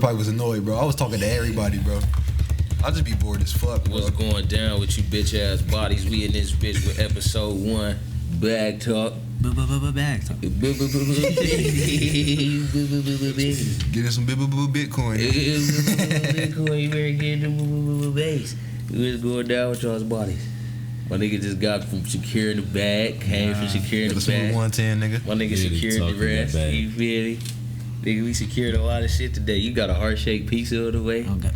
probably was annoyed, bro. I was talking to everybody, bro. I just be bored as fuck, bro. What's going down with you bitch ass bodies? We in this bitch with episode 1, Bag Talk. Bag talk. Getting some Bitcoin. Bitcoin, you better get the base. What's going down with y'all's bodies? My nigga just got from securing the bag, came from securing the bag. 110, nigga. My nigga secured the rest. You feel me? Nigga, we secured a lot of shit today. You got a heart-shaped pizza on the way. Oh, God.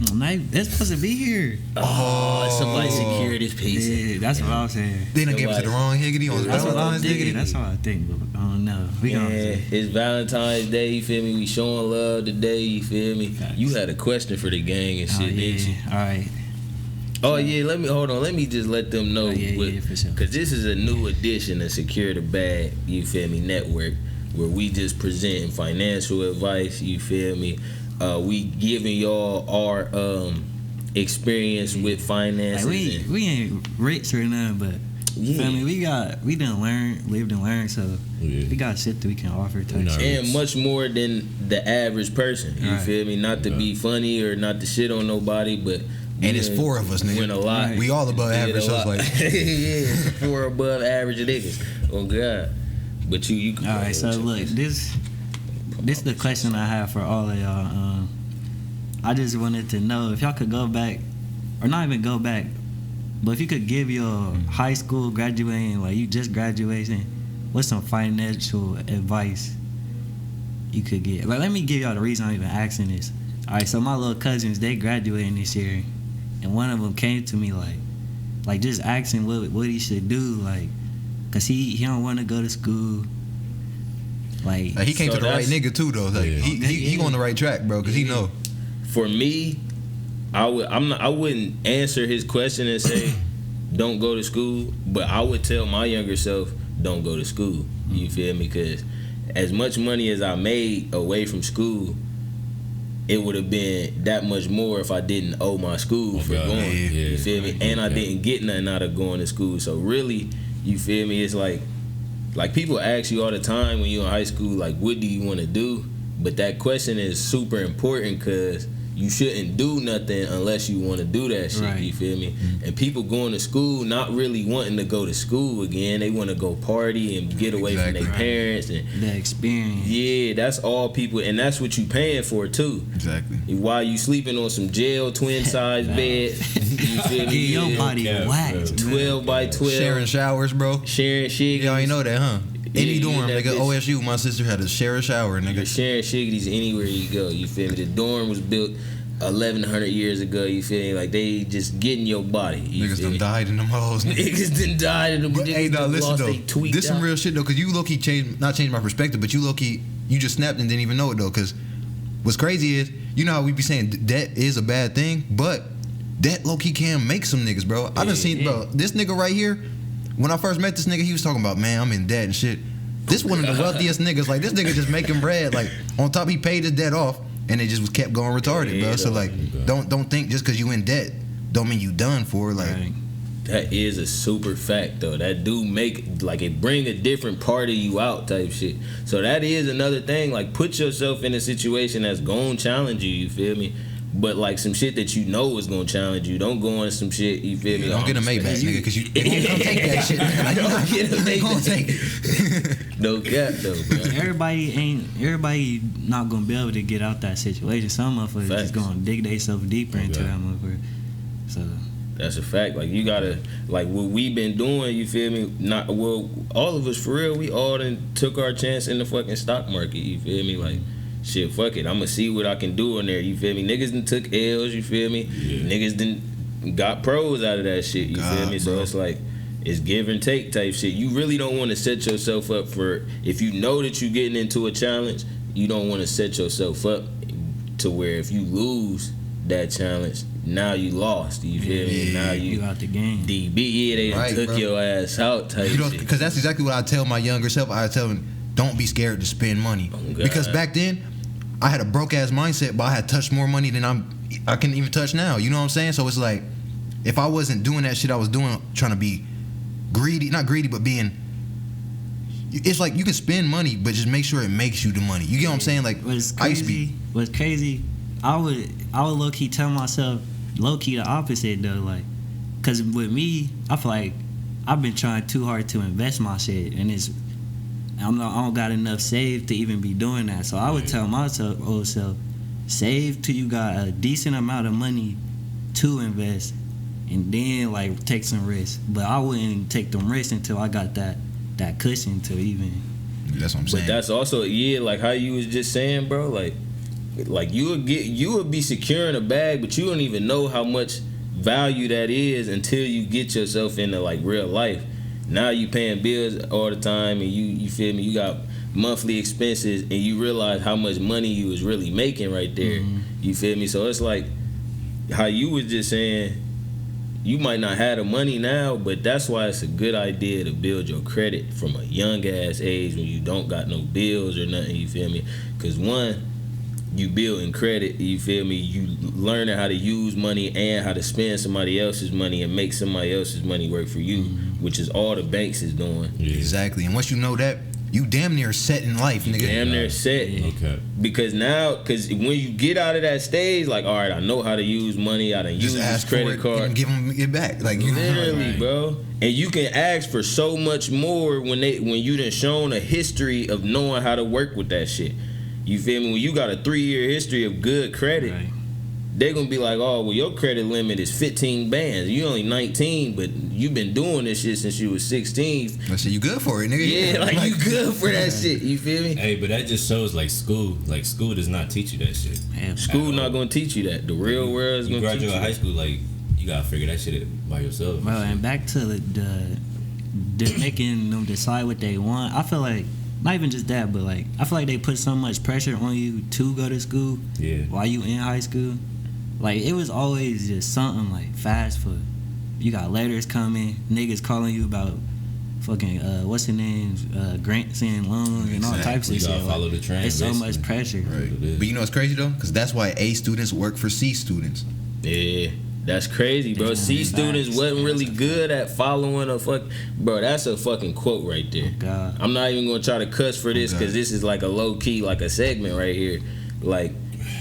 That's supposed to be here. Oh, somebody secured this pizza. Yeah, that's what I was saying. They done gave it to the wrong higgity on That's what I was Valentine's thinking. Day. That's what I think. But I don't know. We gonna It's Valentine's Day, you feel me? We showing love today, you feel me? Facts. You had a question for the gang and shit, didn't you? All right. Oh yeah, let me just let them know, for sure. Cause this is a new edition of Secure the Bag, you feel me, network, where we just presenting financial advice, you feel me. We giving y'all our experience with finances. Like we ain't rich or nothing, but feel me, we done lived and learned, so we got shit that we can offer type shit. And much more than the average person, you feel me? Not to be funny or not to shit on nobody, but And it's 4 of us, nigga. Win a lot. We all above average, so it's like yeah, 4 above average niggas. Oh God. But you all right, so look, this is the question I have for all of y'all. I just wanted to know if y'all could go back, or not even go back, but if you could give your high school graduating, like you just graduating, what's some financial advice you could get? Like, let me give y'all the reason I'm even asking this. All right, so my little cousins, they graduating this year, and one of them came to me like just asking what he should do, like, cause he don't want to go to school. Like he came to the right nigga too, though. Like he on the right track, bro, cause he know. For me, I wouldn't answer his question and say don't go to school, but I would tell my younger self don't go to school. You feel me? Cause as much money as I made away from school, it would have been that much more if I didn't owe my school for going. You feel me? And I didn't get nothing out of going to school. So really, you feel me? It's like people ask you all the time when you're in high school, like, what do you want to do? But that question is super important because you shouldn't do nothing unless you want to do that shit. Right. You feel me? Mm-hmm. And people going to school not really wanting to go to school again. They want to go party and get away from their parents and the experience. Yeah, that's all people, and that's what you paying for too. Exactly. While you sleeping on some jail twin size bed, you feel me? Your body whacked. 12 by 12. Sharing showers, bro. Sharing shiggies. Y'all ain't know that, huh? Any dorm, nigga. Bitch. OSU, my sister had to share a shower, nigga. You're sharing shiggies anywhere you go. You feel me? The dorm was built 1,100 years ago. You feel me? Like they just getting your body. Niggas done died in them hoes. Niggas done died in them. But hey, no, listen though. This some real shit though, cause you low key changed my perspective, but you low key you just snapped and didn't even know it though. Cause what's crazy is, you know how we be saying debt is a bad thing, but debt low key can make some niggas, bro. I done seen, bro, this nigga right here. When I first met this nigga, he was talking about, man, I'm in debt and shit. This one of the wealthiest niggas. Like, this nigga just making bread. Like, on top, he paid his debt off, and it just was kept going retarded, bro. So, like, don't think just because you in debt don't mean you done for. Like, that is a super fact, though. That do make, like, it bring a different part of you out type shit. So that is another thing. Like, put yourself in a situation that's gonna challenge you, you feel me? But like some shit that you know is gonna challenge you. Don't go on some shit, you feel me? Don't get a Maybach, nigga, because you ain't gonna take that shit. Like, don't get a Maybach. Take it. No cap though, bro. Everybody not gonna be able to get out that situation. Some motherfuckers just gonna dig themselves deeper into that motherfucker. So that's a fact. Like you gotta, like what we been doing, you feel me? All of us for real. We all done took our chance in the fucking stock market. You feel me? Like. Shit, fuck it. I'ma see what I can do in there. You feel me? Niggas done took L's. You feel me? Yeah. Niggas done got pros out of that shit. You feel me? So it's like it's give and take type shit. You really don't want to set yourself up for, if you know that you getting into a challenge, you don't want to set yourself up to where if you lose that challenge, now you lost. You feel me? Now you out the game. DB, they done took your ass out type shit. Because that's exactly what I tell my younger self. I tell him, don't be scared to spend money. Because back then, I had a broke ass mindset, but I had touched more money than I can even touch now. You know what I'm saying? So it's like, if I wasn't doing that shit I was doing, trying to be greedy, not greedy, but being, it's like you can spend money, but just make sure it makes you the money. You get what I'm saying? Like, what's crazy, I would low key tell myself low key the opposite though, like, cause with me, I feel like I've been trying too hard to invest my shit, and I don't got enough saved to even be doing that. So I would tell myself, old self, save till you got a decent amount of money to invest, and then like take some risks. But I wouldn't take them risks until I got that cushion to even. That's what I'm saying. But that's also like how you was just saying, bro. Like you would be securing a bag, but you don't even know how much value that is until you get yourself into like real life. Now you paying bills all the time, and you feel me, you got monthly expenses, and you realize how much money you was really making right there. You feel me? So it's like how you was just saying, you might not have the money now, but that's why it's a good idea to build your credit from a young ass age when you don't got no bills or nothing. You feel me? Because one, you building credit, you feel me, you learning how to use money and how to spend somebody else's money and make somebody else's money work for you, which is all the banks is doing. Exactly. And once you know that, you damn near set in life, nigga. Damn near set. Okay. Because when you get out of that stage, like, all right, I know how to use money, I done use this credit card, and give them it back, like, you literally, bro. And you can ask for so much more when you done shown a history of knowing how to work with that shit. You feel me? When you got a 3-year history of good credit, they're gonna be like, oh, well, your credit limit is 15 bands. You only 19, but you been doing this shit since you was 16. I said, you good for it, nigga. Yeah, like you good for that shit. You feel me? Hey, but that just shows like school does not teach you that shit. School not gonna teach you that. The real world is gonna teach you. You graduate high school, like you gotta figure that shit out by yourself. Bro, and back to the making them decide what they want. I feel like. Not even just that, but like I feel like they put so much pressure on you to go to school while you in high school. Like it was always just something like fast food. You got letters coming, niggas calling you about fucking what's the name, grants and loans and all types of shit. You gotta follow the trend. It's so much pressure. Right. But you know what's crazy though? Because that's why A students work for C students. Yeah. That's crazy, bro. C students wasn't really good at following a fuck. Bro, that's a fucking quote right there. Oh, God. I'm not even gonna try to cuss for this because this is like a low key, like a segment right here. Like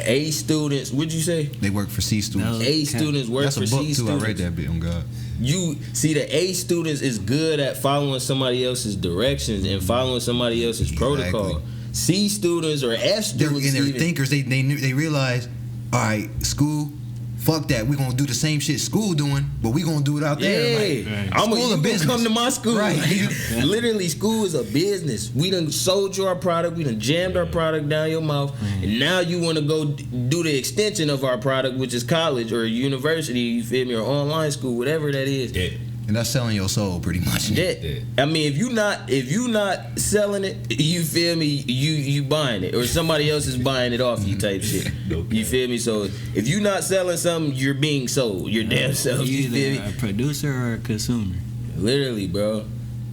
A students, what'd you say? They work for C students. A students work for C students. That's a book too. I read that bit on God. You see, the A students is good at following somebody else's directions and following somebody else's protocol. C students or F students, and they're thinkers. They realize, all right, school. Fuck that, we gonna do the same shit school doing, but we gonna do it out there. Like, school a business. Come to my school. Right. Like, literally, school is a business. We done sold you our product, we done jammed our product down your mouth, and now you wanna go do the extension of our product, which is college or university, you feel me, or online school, whatever that is. Yeah. And that's selling your soul pretty much. Yeah. I mean, if you not selling it, you feel me, you buying it, or somebody else is buying it off you type shit. Okay. You feel me? So if you not selling something, you're being sold. Your damn self. You feel me? A producer or a consumer. Literally, bro.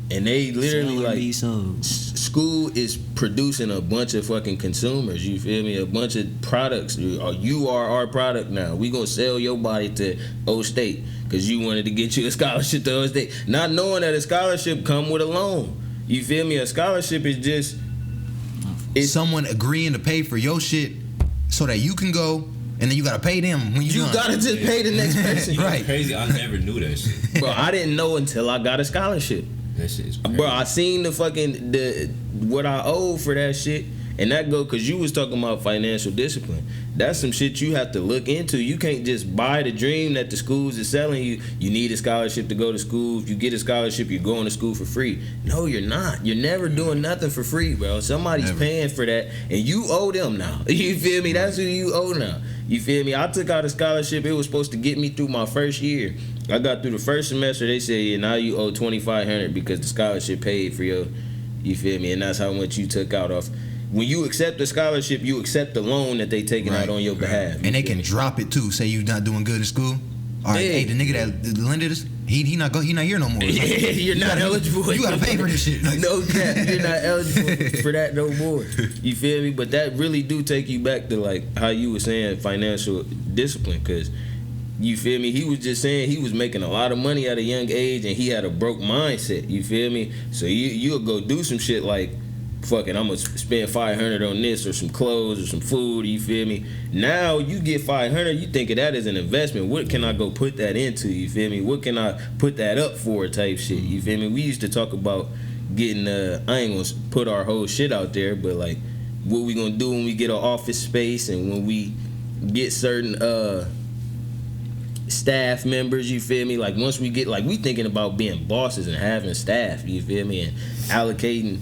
And they literally like school is producing a bunch of fucking consumers. You feel me? A bunch of products. You are our product now. We gonna sell your body to O State because you wanted to get you a scholarship to O State, not knowing that a scholarship come with a loan. You feel me? A scholarship is just it's someone agreeing to pay for your shit so that you can go. And then you gotta pay them when you gotta just pay the next person. Right. Crazy. I never knew that shit. Bro, I didn't know until I got a scholarship. That shit is crazy. Bro, I seen what I owe for that shit, and that go because you was talking about financial discipline. That's some shit you have to look into. You can't just buy the dream that the schools is selling you. You need a scholarship to go to school. If you get a scholarship, you're going to school for free. No, you're not. You're never doing nothing for free, bro. Somebody's paying for that, and you owe them now. You feel me? That's who you owe now. You feel me? I took out a scholarship. It was supposed to get me through my first year. I got through the first semester. They said, yeah, now you owe $2,500 because the scholarship paid for your, you feel me? And that's how much you took out off. When you accept the scholarship, you accept the loan that they taking out on your behalf. And they can drop it too. Say you're not doing good in school. All right, hey, the nigga that lended us, he not here no more. Yeah, you're not eligible. You gotta pay for this shit. Like, no cap, you're not eligible for that no more. You feel me? But that really do take you back to like how you were saying financial discipline, because you feel me? He was just saying he was making a lot of money at a young age and he had a broke mindset. You feel me? So you'll go do some shit like fuck it, I'm gonna spend $500 on this or some clothes or some food. You feel me? Now you get $500, you think of that as an investment. What can I go put that into? You feel me? What can I put that up for? Type shit. You feel me? We used to talk about getting. I ain't gonna put our whole shit out there, but like, what we gonna do when we get an office space and when we get certain staff members, you feel me? Like once we get, like, we thinking about being bosses and having staff, you feel me? And allocating,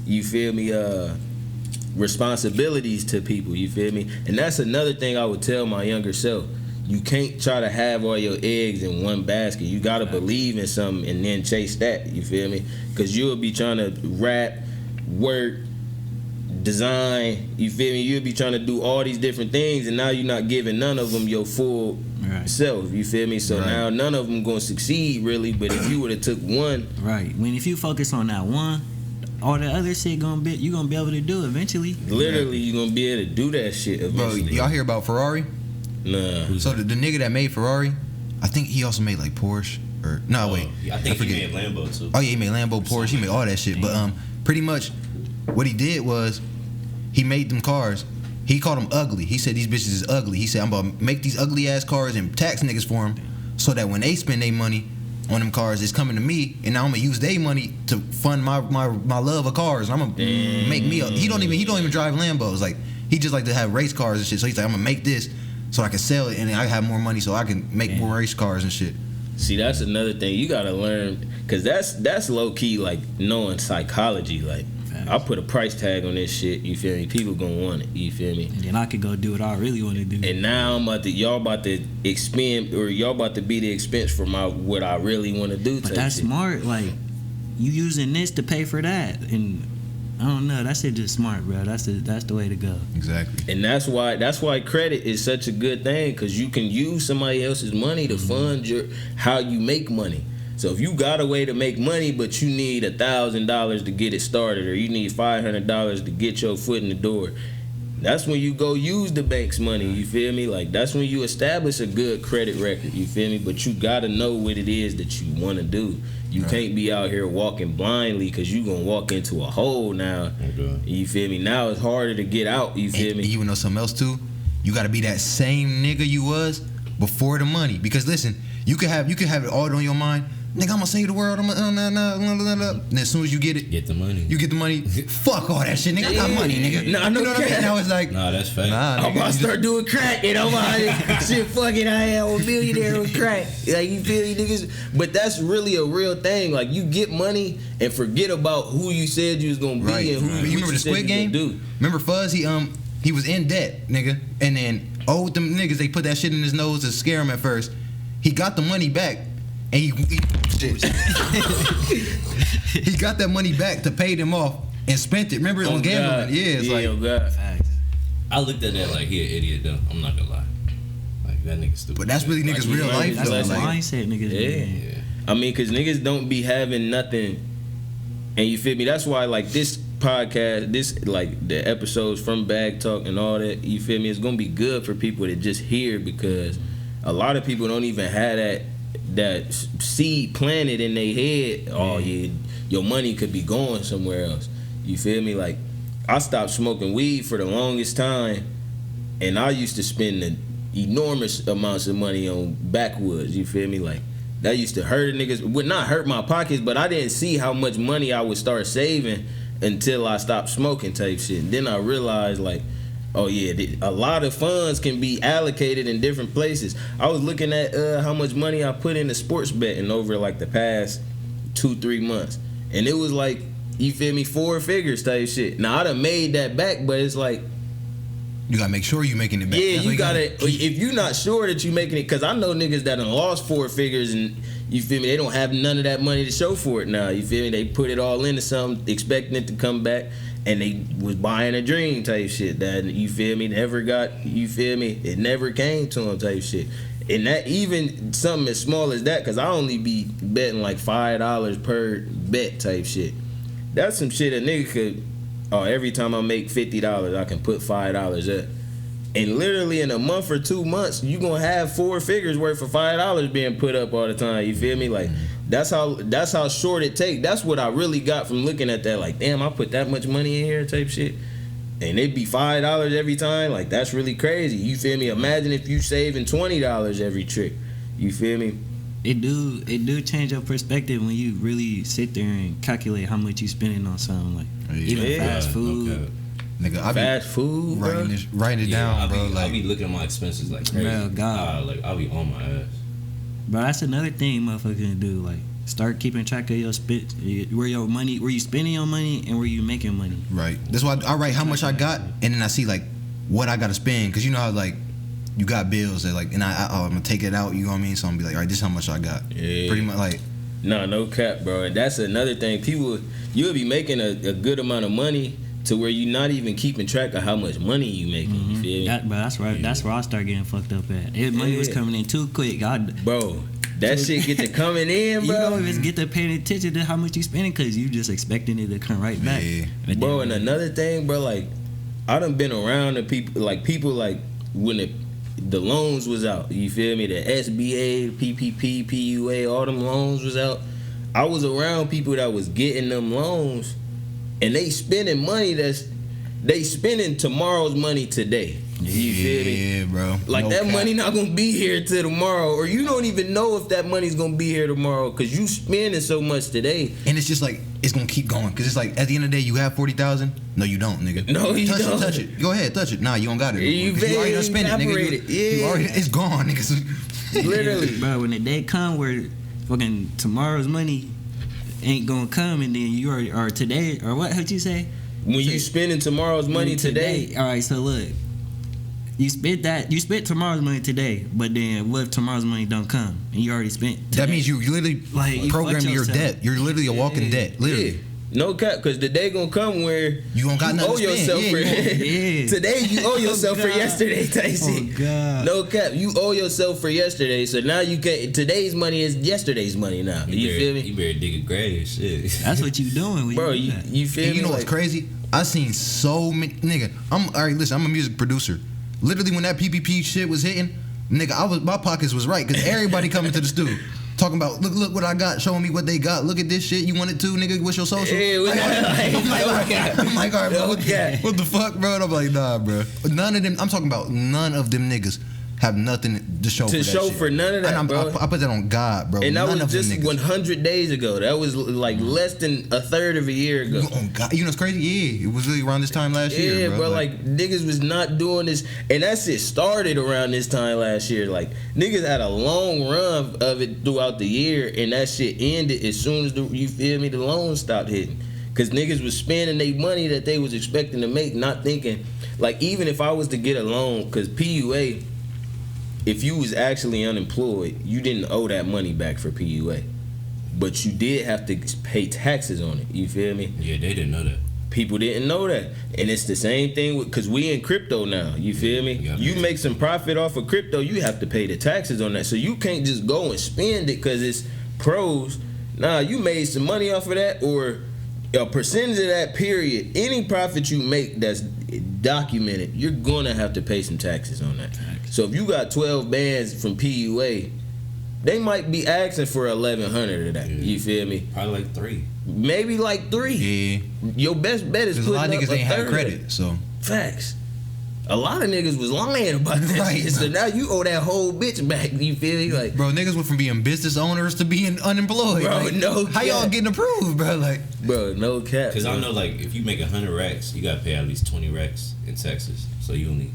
you feel me, responsibilities to people, you feel me? And that's another thing I would tell my younger self. You can't try to have all your eggs in one basket. You gotta believe in something and then chase that, you feel me? Because you'll be trying to rap, work, design, you feel me? You'll be trying to do all these different things, and now you're not giving none of them your full self, you feel me? So now none of them gonna succeed really, but if you would've took one. Right. When if you focus on that one, all the other shit you gonna be able to do eventually. Literally, you gonna be able to do that shit eventually. Bro, y'all hear about Ferrari? Nah. So the nigga that made Ferrari, I think he also made like Porsche or wait. I think he made Lambo too. Oh yeah, he made Lambo, Porsche, he made all that shit. But pretty much what he did was he made them cars. He called them ugly. He said these bitches is ugly. He said I'm about to make these ugly ass cars and tax niggas for them, so that when they spend their money on them cars, it's coming to me, and now I'm gonna use their money to fund my love of cars. I'm gonna make me. He don't even drive Lambos. Like he just like to have race cars and shit. So he's like, I'm gonna make this so I can sell it and I have more money so I can make more race cars and shit. See, that's another thing you gotta learn, cause that's low key like knowing psychology. Like I put a price tag on this shit. You feel me? People gonna want it. You feel me? And then I could go do what I really want to do. And now y'all about to expend, or y'all about to be the expense for what I really want to do. But that's shit. smart. Like you using this to pay for that, and I don't know. That shit just smart, bro. That's the way to go. Exactly. And that's why credit is such a good thing, because you can use somebody else's money to fund how you make money. So if you got a way to make money, but you need $1,000 to get it started, or you need $500 to get your foot in the door, that's when you go use the bank's money. You feel me? Like that's when you establish a good credit record. You feel me? But you gotta know what it is that you want to do. You can't be out here walking blindly, because you gonna walk into a hole now. Okay. You feel me? Now it's harder to get out. You feel me? And you know something else too? You gotta be that same nigga you was before the money. Because listen, you can have it all on your mind. Nigga, I'm gonna save the world. I'm gonna and as soon as you get it, get the money. You get the money. Fuck all that shit, nigga. I got money, nigga. Nah, no, what I mean? Now it's like, nah, that's fake. I'm about to start doing crack, and I'm out shit. Fuck it, I am a millionaire with crack. Like you feel me, niggas? But that's really a real thing. Like you get money and forget about who you said you was gonna be and who you remember the Squid Game? Do. Remember Fuzz? He was in debt, nigga, and then them niggas, they put that shit in his nose to scare him at first. He got the money back. And he got that money back to pay them off and spent it. Remember on gambling? Yeah, it's like. God. I looked at that like he an idiot though. I'm not gonna lie. Like that nigga stupid. But that's really niggas real life. That's the mindset niggas. Yeah. I mean, cause niggas don't be having nothing, and you feel me? That's why like this podcast, this like the episodes from Bag Talk and all that. You feel me? It's gonna be good for people to just hear, because a lot of people don't even have that seed planted in their head. Oh yeah, your money could be going somewhere else. You feel me? Like I stopped smoking weed for the longest time, and I used to spend enormous amounts of money on backwoods. You feel me? Like that used to hurt niggas. Would not hurt my pockets, but I didn't see how much money I would start saving until I stopped smoking type shit. And then I realized like, oh yeah, a lot of funds can be allocated in different places. I was looking at how much money I put into sports betting over like the past 2-3 months, and it was like, you feel me, 4 figures type shit. Now I done made that back, but it's like, you gotta make sure you making it back. Yeah, you gotta. If you're not sure that you making it, because I know niggas that done lost 4 figures and you feel me, they don't have none of that money to show for it now. You feel me? They put it all into something, expecting it to come back, and they was buying a dream type shit that, you feel me, never got. You feel me? It never came to them type shit. And that, even something as small as that, because I only be betting like $5 per bet type shit. That's some shit a nigga could. Oh, every time I make $50, I can put $5 up. And literally in a month or 2 months, you gonna have 4 figures worth of $5 being put up all the time. You feel me? Like that's how short it take. That's what I really got from looking at that. Like, damn, I put that much money in here, type shit, and it'd be $5 every time. Like, that's really crazy. You feel me? Imagine if you saving $20 every trick. You feel me? It do change your perspective when you really sit there and calculate how much you spending on something, like even fast food. Okay. Nigga, I be Fast food, bro. writing it down, bro. I be looking at my expenses like crazy. Bro, God. Like I be on my ass. But that's another thing motherfuckers can do. Like, start keeping track of your where you spending your money and where you making money. Right. That's why I write how much I got, and then I see like what I gotta spend, because you know how like you got bills that like, and I'm gonna take it out. You know what I mean? So I'm gonna be like, all right, this is how much I got. Yeah. Pretty much like. No cap, bro. And that's another thing. People, you'll be making a good amount of money to where you're not even keeping track of how much money you making. You feel me? But that's right. That's where I start getting fucked up at. Money was coming in too quick. Bro, that shit get to coming in, bro. You don't even get to paying attention to how much you spending because you just expecting it to come right back. Yeah. Bro, and another thing, bro, like I done been around the people like when the loans was out. You feel me? The SBA, PPP, PUA, all them loans was out. I was around people that was getting them loans, and they spending money they spending tomorrow's money today. You feel me? Yeah, bro. Like, no that cap. money not gonna be here till tomorrow, or you don't even know if that money's gonna be here tomorrow because you spending so much today. And it's just like it's gonna keep going, because it's like at the end of the day you have 40,000. No, you don't, nigga. No, you don't. Touch it. Go ahead, touch it. Nah, you don't got it. You already done spent it, nigga. evaporated. You already, it's gone, nigga. Literally. Bro, when the day come where fucking tomorrow's money ain't gonna come, and then you or today, or what you say? When you spending tomorrow's money today. All right, so look, you spent tomorrow's money today, but then what if tomorrow's money don't come and you already spent today? That means you literally Like, you programming fucked your yourself. debt. You're literally a walking debt, literally. Yeah. No cap, because the day gonna come where You don't got nothing owe to spend. yourself Yeah, for Yeah. today. You owe yourself for God. yesterday, type Oh shit. God. No cap, you owe yourself for yesterday, so now you can. Today's money is yesterday's money now. You feel me, You better dig a grave and shit. That's what you doing, when bro? You, You, do that. you feel And me? you know what's Like, crazy? I seen so many, nigga. I'm all right. Listen, I'm a music producer. Literally, when that PPP shit was hitting, nigga, my pockets was right, because everybody coming to the studio talking about, look what I got, showing me what they got. Look at this shit. You want it too, nigga? What's your social? Yeah, I'm like, all right, bro. Okay. What the fuck, bro? And I'm like, nah, bro. None of them. I'm talking about none of them niggas have nothing to show. To for that show shit. for none of that, And bro. I put that on God, bro. and that None was of them just niggas. 100 days ago. That was like less than a third of a year ago. Oh God, you know what's crazy? Yeah, it was really around this time last year, Yeah, bro. bro, like niggas was not doing this, and that shit started around this time last year. Like, niggas had a long run of it throughout the year, and that shit ended as soon as you feel me, the loans stopped hitting. Cause niggas was spending their money that they was expecting to make, not thinking, like, even if I was to get a loan, cause PUA, if you was actually unemployed, you didn't owe that money back for PUA, but you did have to pay taxes on it. You feel me? Yeah, they didn't know that. People didn't know that, and it's the same thing with, cause we in crypto now. You feel me? Yeah, You make some profit off of crypto, you have to pay the taxes on that. So you can't just go and spend it cause it's pros. Nah, you made some money off of that, or a percentage of that period. Any profit you make that's documented, you're gonna have to pay some taxes on that. So if you got 12 bands from PUA, they might be asking for 1,100 of that. Yeah. You feel me? Probably like 3. Maybe like 3. yeah, Your best bet is because a putting lot of up niggas a ain't have third. credit, so Facts. A lot of niggas was lying about that Right. shit. So now you owe that whole bitch back. You feel me? Like, bro, niggas went from being business owners to being unemployed. Bro, like, no how y'all cap. getting approved, bro? Like, bro, no cap. Because I bro. know, like, if you make 100 racks, you gotta pay at least 20 racks in taxes. So you only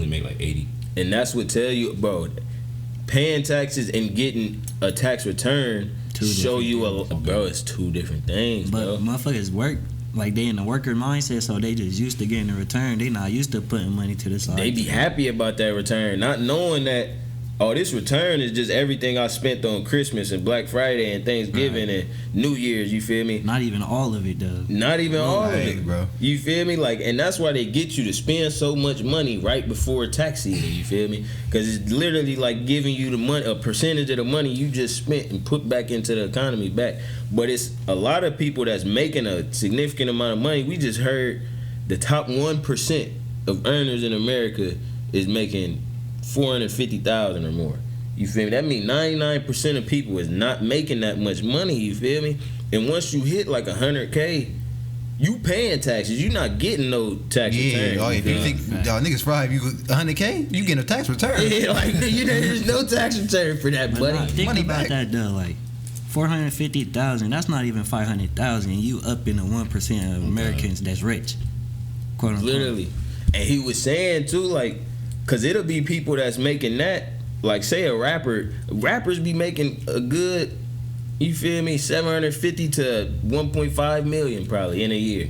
make like 80. And that's what tell you, bro, paying taxes and getting a tax return show you bro, it's 2 different things, But bro. motherfuckers work like they in the worker mindset, so they just used to getting a return. They not used to putting money to the side. They be happy about that return, not knowing that, oh, this return is just everything I spent on Christmas and Black Friday and Thanksgiving and New Year's, you feel me? Not even all of it though. Not even all of right, it, bro. You feel me? Like, and that's why they get you to spend so much money right before tax season. You feel me? Because it's literally like giving you the money, a percentage of the money you just spent and put back into the economy back. But it's a lot of people that's making a significant amount of money. We just heard the top 1% of earners in America is making $450,000 or more. You feel me? That means 99% of people is not making that much money. You feel me? And once you hit like 100K, you paying taxes. You not getting no tax return. Yeah, if you think y'all niggas fry, if you 100K, you getting a tax return. Yeah, like there's no tax return for that, buddy. Think Money about back. that though, like 450,000. That's not even 500,000. You up in the 1% of Americans that's rich, quote unquote. Literally. And he was saying too, like, cause it'll be people that's making that, like, say a rappers be making a good, you feel me, 750 to 1.5 million probably in a year.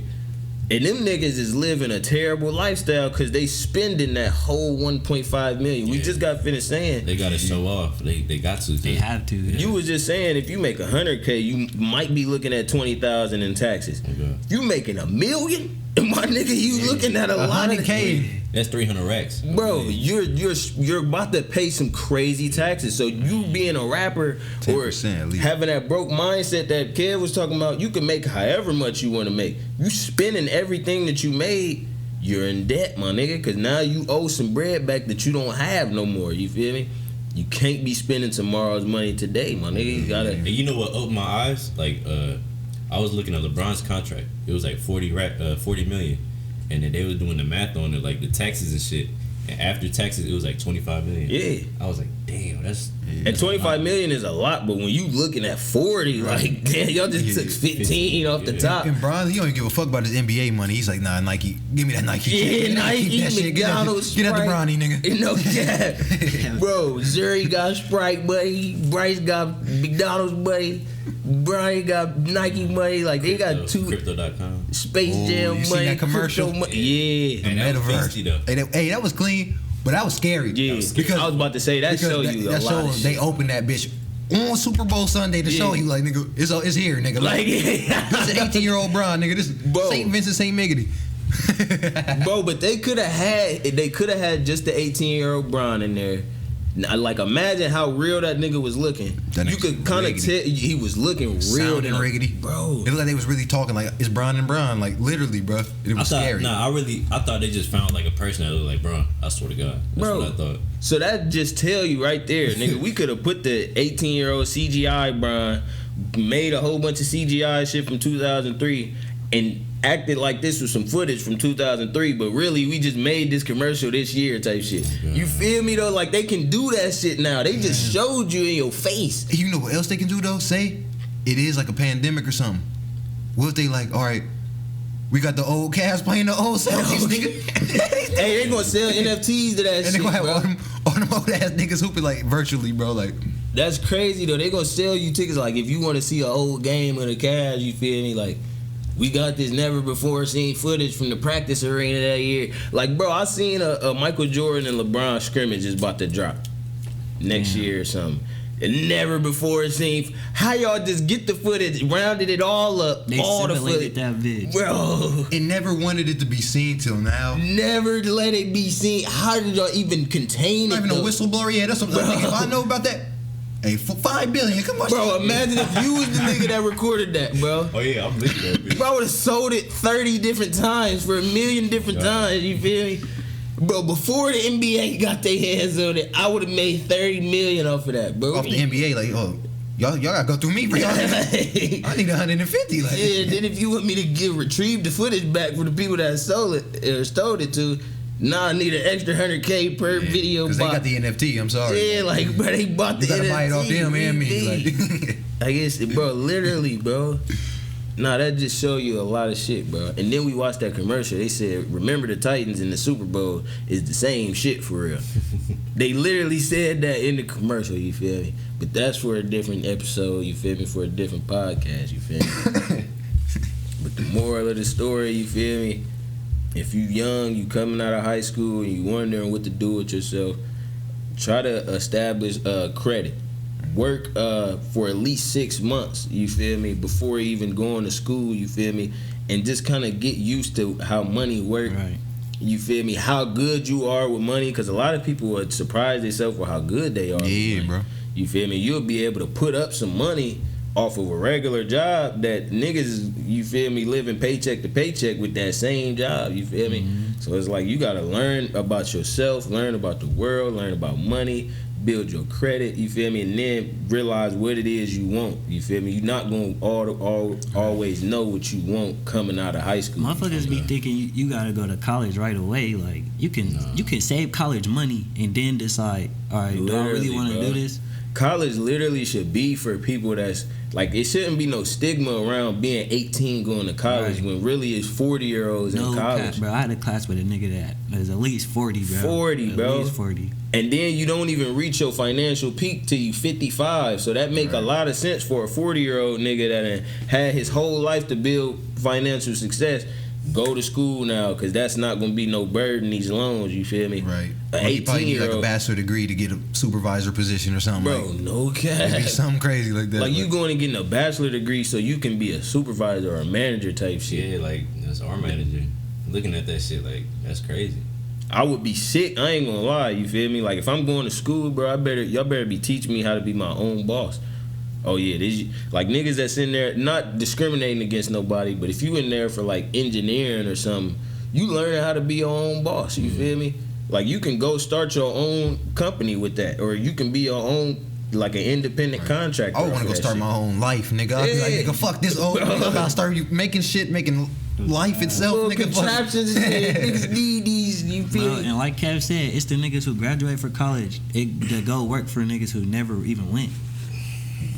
And them niggas is living a terrible lifestyle because they spending that whole 1.5 million. We just got finished saying They gotta show off. They got to. They have to. you was just saying if you make 100K, you might be looking at 20,000 in taxes. Okay. You making $1 million, my nigga, you looking at a lot of 100K. That's 300 racks. Bro, you're about to pay some crazy taxes. So you being a rapper or 10% at least. having that broke mindset that Kev was talking about, you can make however much you want to make. You spending everything that you made, you're in debt, my nigga, because now you owe some bread back that you don't have no more. You feel me? You can't be spending tomorrow's money today, my nigga. You gotta. And you know what opened my eyes? Like, I was looking at LeBron's contract. It was like 40 million. And then they was doing the math on it, like the taxes and shit. And after taxes, it was like 25 million. Yeah. I was like, damn, that's. And 25 million is a lot, but when you looking at 40, like, damn, y'all just took 15 off the top. And Bron, he don't even give a fuck about his NBA money. He's like, nah, Nike, give me that Nike. Yeah, Get Nike, that shit. McDonald's, Get out the Sprite. Bronny, nigga. No cap. Bro, Zuri got Sprite, buddy. Bryce got McDonald's, buddy. Brian got Nike money. Like, they got two Crypto.com. Space Oh, Jam you seen money. that commercial? Crypto money. Yeah. And that was Metaverse. beastie, though. Hey, that was clean, but that was scary. Yeah. Because I was about to say, that show you a lot of they shit. opened that bitch on Super Bowl Sunday to show you, like, nigga, it's here, nigga. Like, This is an 18-year-old Bron, nigga. This is Bro. St. Vincent, St. Miggity. Bro, but they could have had just the 18-year-old Bron in there. Now, like, imagine how real that nigga was looking. That You nigga's could kind of riggedy. tell he was looking real. Sounding riggedy. Bro. It looked like they was really talking like it's Bron and Bron, like literally, bro. It was scary. I thought they just found like a person that looked like Bron. I swear to God. That's Bro. what I thought. So that just tell you right there, nigga, we could have put the 18-year-old CGI Bron, made a whole bunch of CGI shit from 2003, and acted like this was some footage from 2003, but really we just made this commercial this year type shit. You feel me though? Like, they can do that shit now. They just showed you in your face. You know what else they can do though? Say it is like a pandemic or something. What if they like, all right, we got the old cast playing the old selfies, nigga. Hey, they gonna sell NFTs to that And shit, they gonna have bro. all them old ass niggas hooping like virtually, bro. Like, That's crazy though. They gonna sell you tickets like if you want to see an old game of the Cavs, you feel me? Like, we got this never before seen footage from the practice arena that year. Like, bro, I seen a Michael Jordan and LeBron scrimmage is about to drop next year or something. And never before seen. How y'all just get the footage, rounded it all up, They all the simulated footage, that bitch. bro. it never wanted it to be seen till now. Never let it be seen. How did y'all even contain Not it? even a though? whistleblower. Yeah, that's what I'm thinking. If I know about that, hey, for $5 billion, come on, Bro, imagine if you was the nigga that recorded that, bro. Oh yeah, I'm looking at it. Bro, I would have sold it 30 different times for $1 million different times, you feel me? Bro, before the NBA got their hands on it, I would have made $30 million off of that, bro. off the NBA, like, oh, y'all gotta go through me for y'all. I need 150. Like, Yeah, then if you want me to retrieve the footage back from the people that sold it or stole it to, now I need an extra $100K per video. because they got the NFT. I'm sorry. Yeah, like, bro, they bought the You gotta NFT. buy it off them and me. DVD. Like, I guess, bro, literally, bro. Nah, that just show you a lot of shit, bro. And then we watched that commercial. They said, remember the Titans in the Super Bowl is the same shit for real. They literally said that in the commercial, you feel me? But that's for a different episode, you feel me? For a different podcast, you feel me? But the moral of the story, you feel me? If you young, you coming out of high school, and you wondering what to do with yourself, try to establish credit. Work for at least 6 months, you feel me, before even going to school, you feel me, and just kind of get used to how money works. Right. You feel me? How good you are with money, because a lot of people would surprise themselves with how good they are. Yeah, with money. bro. You feel me? You'll be able to put up some money off of a regular job that niggas, you feel me, living paycheck to paycheck with that same job, you feel me? So it's like you gotta learn about yourself, learn about the world, learn about money, build your credit, you feel me, and then realize what it is you want, you feel me? You're not gonna always know what you want coming out of high school. Motherfuckers be thinking you gotta go to college right away. Like you can save college money and then decide, all right, do I really want to do this? College literally should be for people that's like, it shouldn't be no stigma around being 18 going to college when really it's 40-year-olds in college. Cap, bro. I had a class with a nigga that was at least 40, bro. 40, bro. At least 40. And then you don't even reach your financial peak till you 55. So that make a lot of sense for a 40-year-old nigga that had his whole life to build financial success. Go to school now, because that's not going to be no burden, these loans, you feel me? Right. An 18-year-old. Probably need like a bachelor degree to get a supervisor position or something. Bro, like, no cap. It'd be something crazy like that. Like you going and getting a bachelor degree so you can be a supervisor or a manager type shit. Yeah, like, that's our manager. Looking at that shit, like, that's crazy. I would be sick. I ain't gonna lie. You feel me? Like if I'm going to school, bro, y'all better be teaching me how to be my own boss. Oh yeah, like niggas that's in there, not discriminating against nobody, but if you in there for like engineering or something, you learning how to be your own boss. You feel me? Like you can go start your own company with that, or you can be your own, like an independent contractor. I want to go start my own life, nigga. I'd be like, nigga, fuck this old nigga. I gotta start making life itself, little nigga. Contraptions and shit. Niggas need these. You feel me? And like Kev said, it's the niggas who graduate from college that go work for niggas who never even went.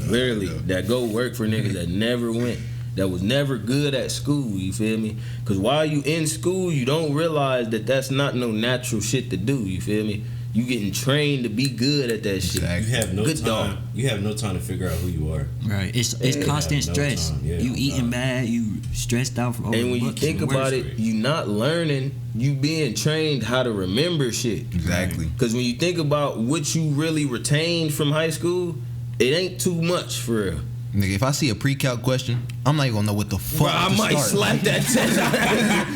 Literally, that go work for niggas that never went, that was never good at school, you feel me? Because while you in school, you don't realize that that's not no natural shit to do, you feel me? You getting trained to be good at that shit. You have no good time. dog. You have no time to figure out who you are. Right. It's constant stress. You eating bad. You stressed out from. And when you think about it, you not learning. You being trained how to remember shit. Exactly. Because when you think about what you really retained from high school, it ain't too much for real. Nigga, if I see a pre-calc question, I'm not even gonna know what the fuck. Bro, I might slap that test.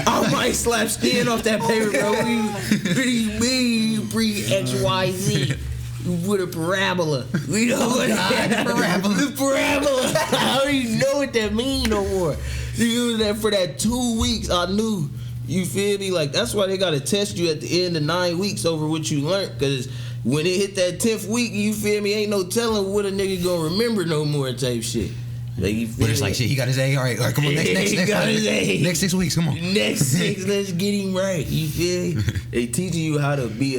I might slap skin off that paper, bro. We pre-XYZ with a parabola. We know what parabola. The parabola. I don't even know what that mean no more. You use that for that 2 weeks. I knew. You feel me? Like that's why they gotta test you at the end of 9 weeks over what you learned, because when it hit that 10th week, you feel me, ain't no telling what a nigga gonna remember no more type shit. Like, you feel but it's like, shit, he got his A. All right, come on, next 6 weeks, come on. Next 6, let's get him right. You feel me? They teaching you how to be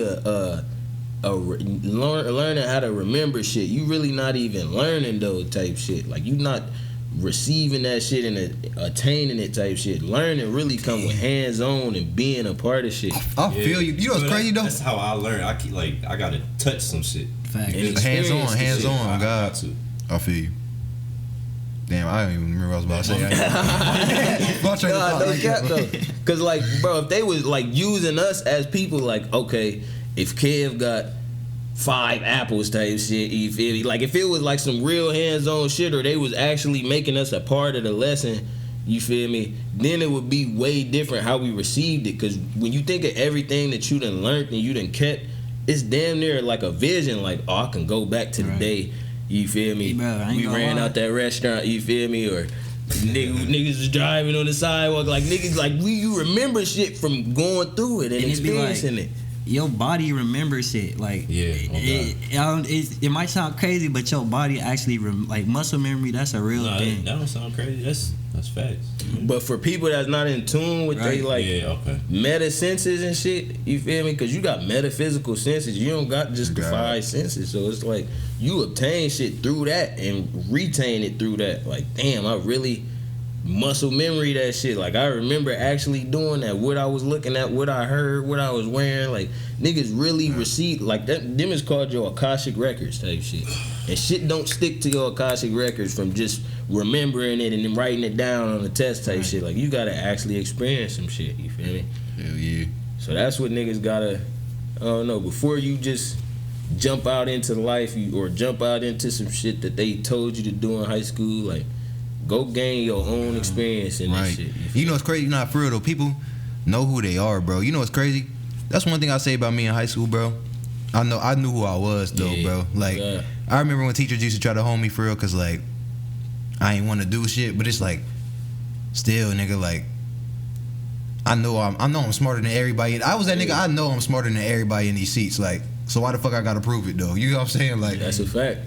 learning how to remember shit. You really not even learning though type shit. Like you not receiving that shit and attaining it type shit. Learning really come with hands on and being a part of shit. I feel you. You know what's crazy though? That's how I learn. I gotta touch some shit. Fact. Hands on, God. To. I feel you. Damn, I don't even remember what I was about to say. Cause like, bro, if they was like using us as people, like, okay, if Kev got 5 apples type shit, you feel me? Like if it was like some real hands-on shit, or they was actually making us a part of the lesson, you feel me? Then it would be way different how we received it. Cause when you think of everything that you done learned and you done kept, it's damn near like a vision. Like, oh, I can go back to the day. You feel me? Bro, we ran out that restaurant. You feel me? Or niggas was driving on the sidewalk. Like niggas, like you remember shit from going through it and experiencing it. Your body remembers it. Like it might sound crazy, but your body actually like muscle memory. That's a real thing. That don't sound crazy. That's facts. But for people that's not in tune with they like meta senses and shit, you feel me? Because you got metaphysical senses. You don't got just the 5 senses. So it's like you obtain shit through that and retain it through that. Like, damn, I really muscle memory that shit. Like I remember actually doing that, what I was looking at, what I heard, what I was wearing. Like niggas really received like that. Them is called your Akashic records type shit. And shit don't stick to your Akashic records from just remembering it and then writing it down on the test type shit. Like you gotta actually experience some shit. You feel me? Hell yeah. So that's what niggas gotta, I don't know, before you just jump out into life or jump out into some shit that they told you to do in high school, like go gain your own experience in this shit. You know what's crazy? Not for real though. People know who they are, bro. You know what's crazy? That's one thing I say about me in high school, bro. I knew who I was though, bro. Like I remember when teachers used to try to hold me for real, cause like I ain't want to do shit, but it's like, still, nigga, like, I know I'm smarter than everybody. I was that nigga. I know I'm smarter than everybody in these seats. Like, so why the fuck I gotta prove it though? You know what I'm saying? Like, that's a fact.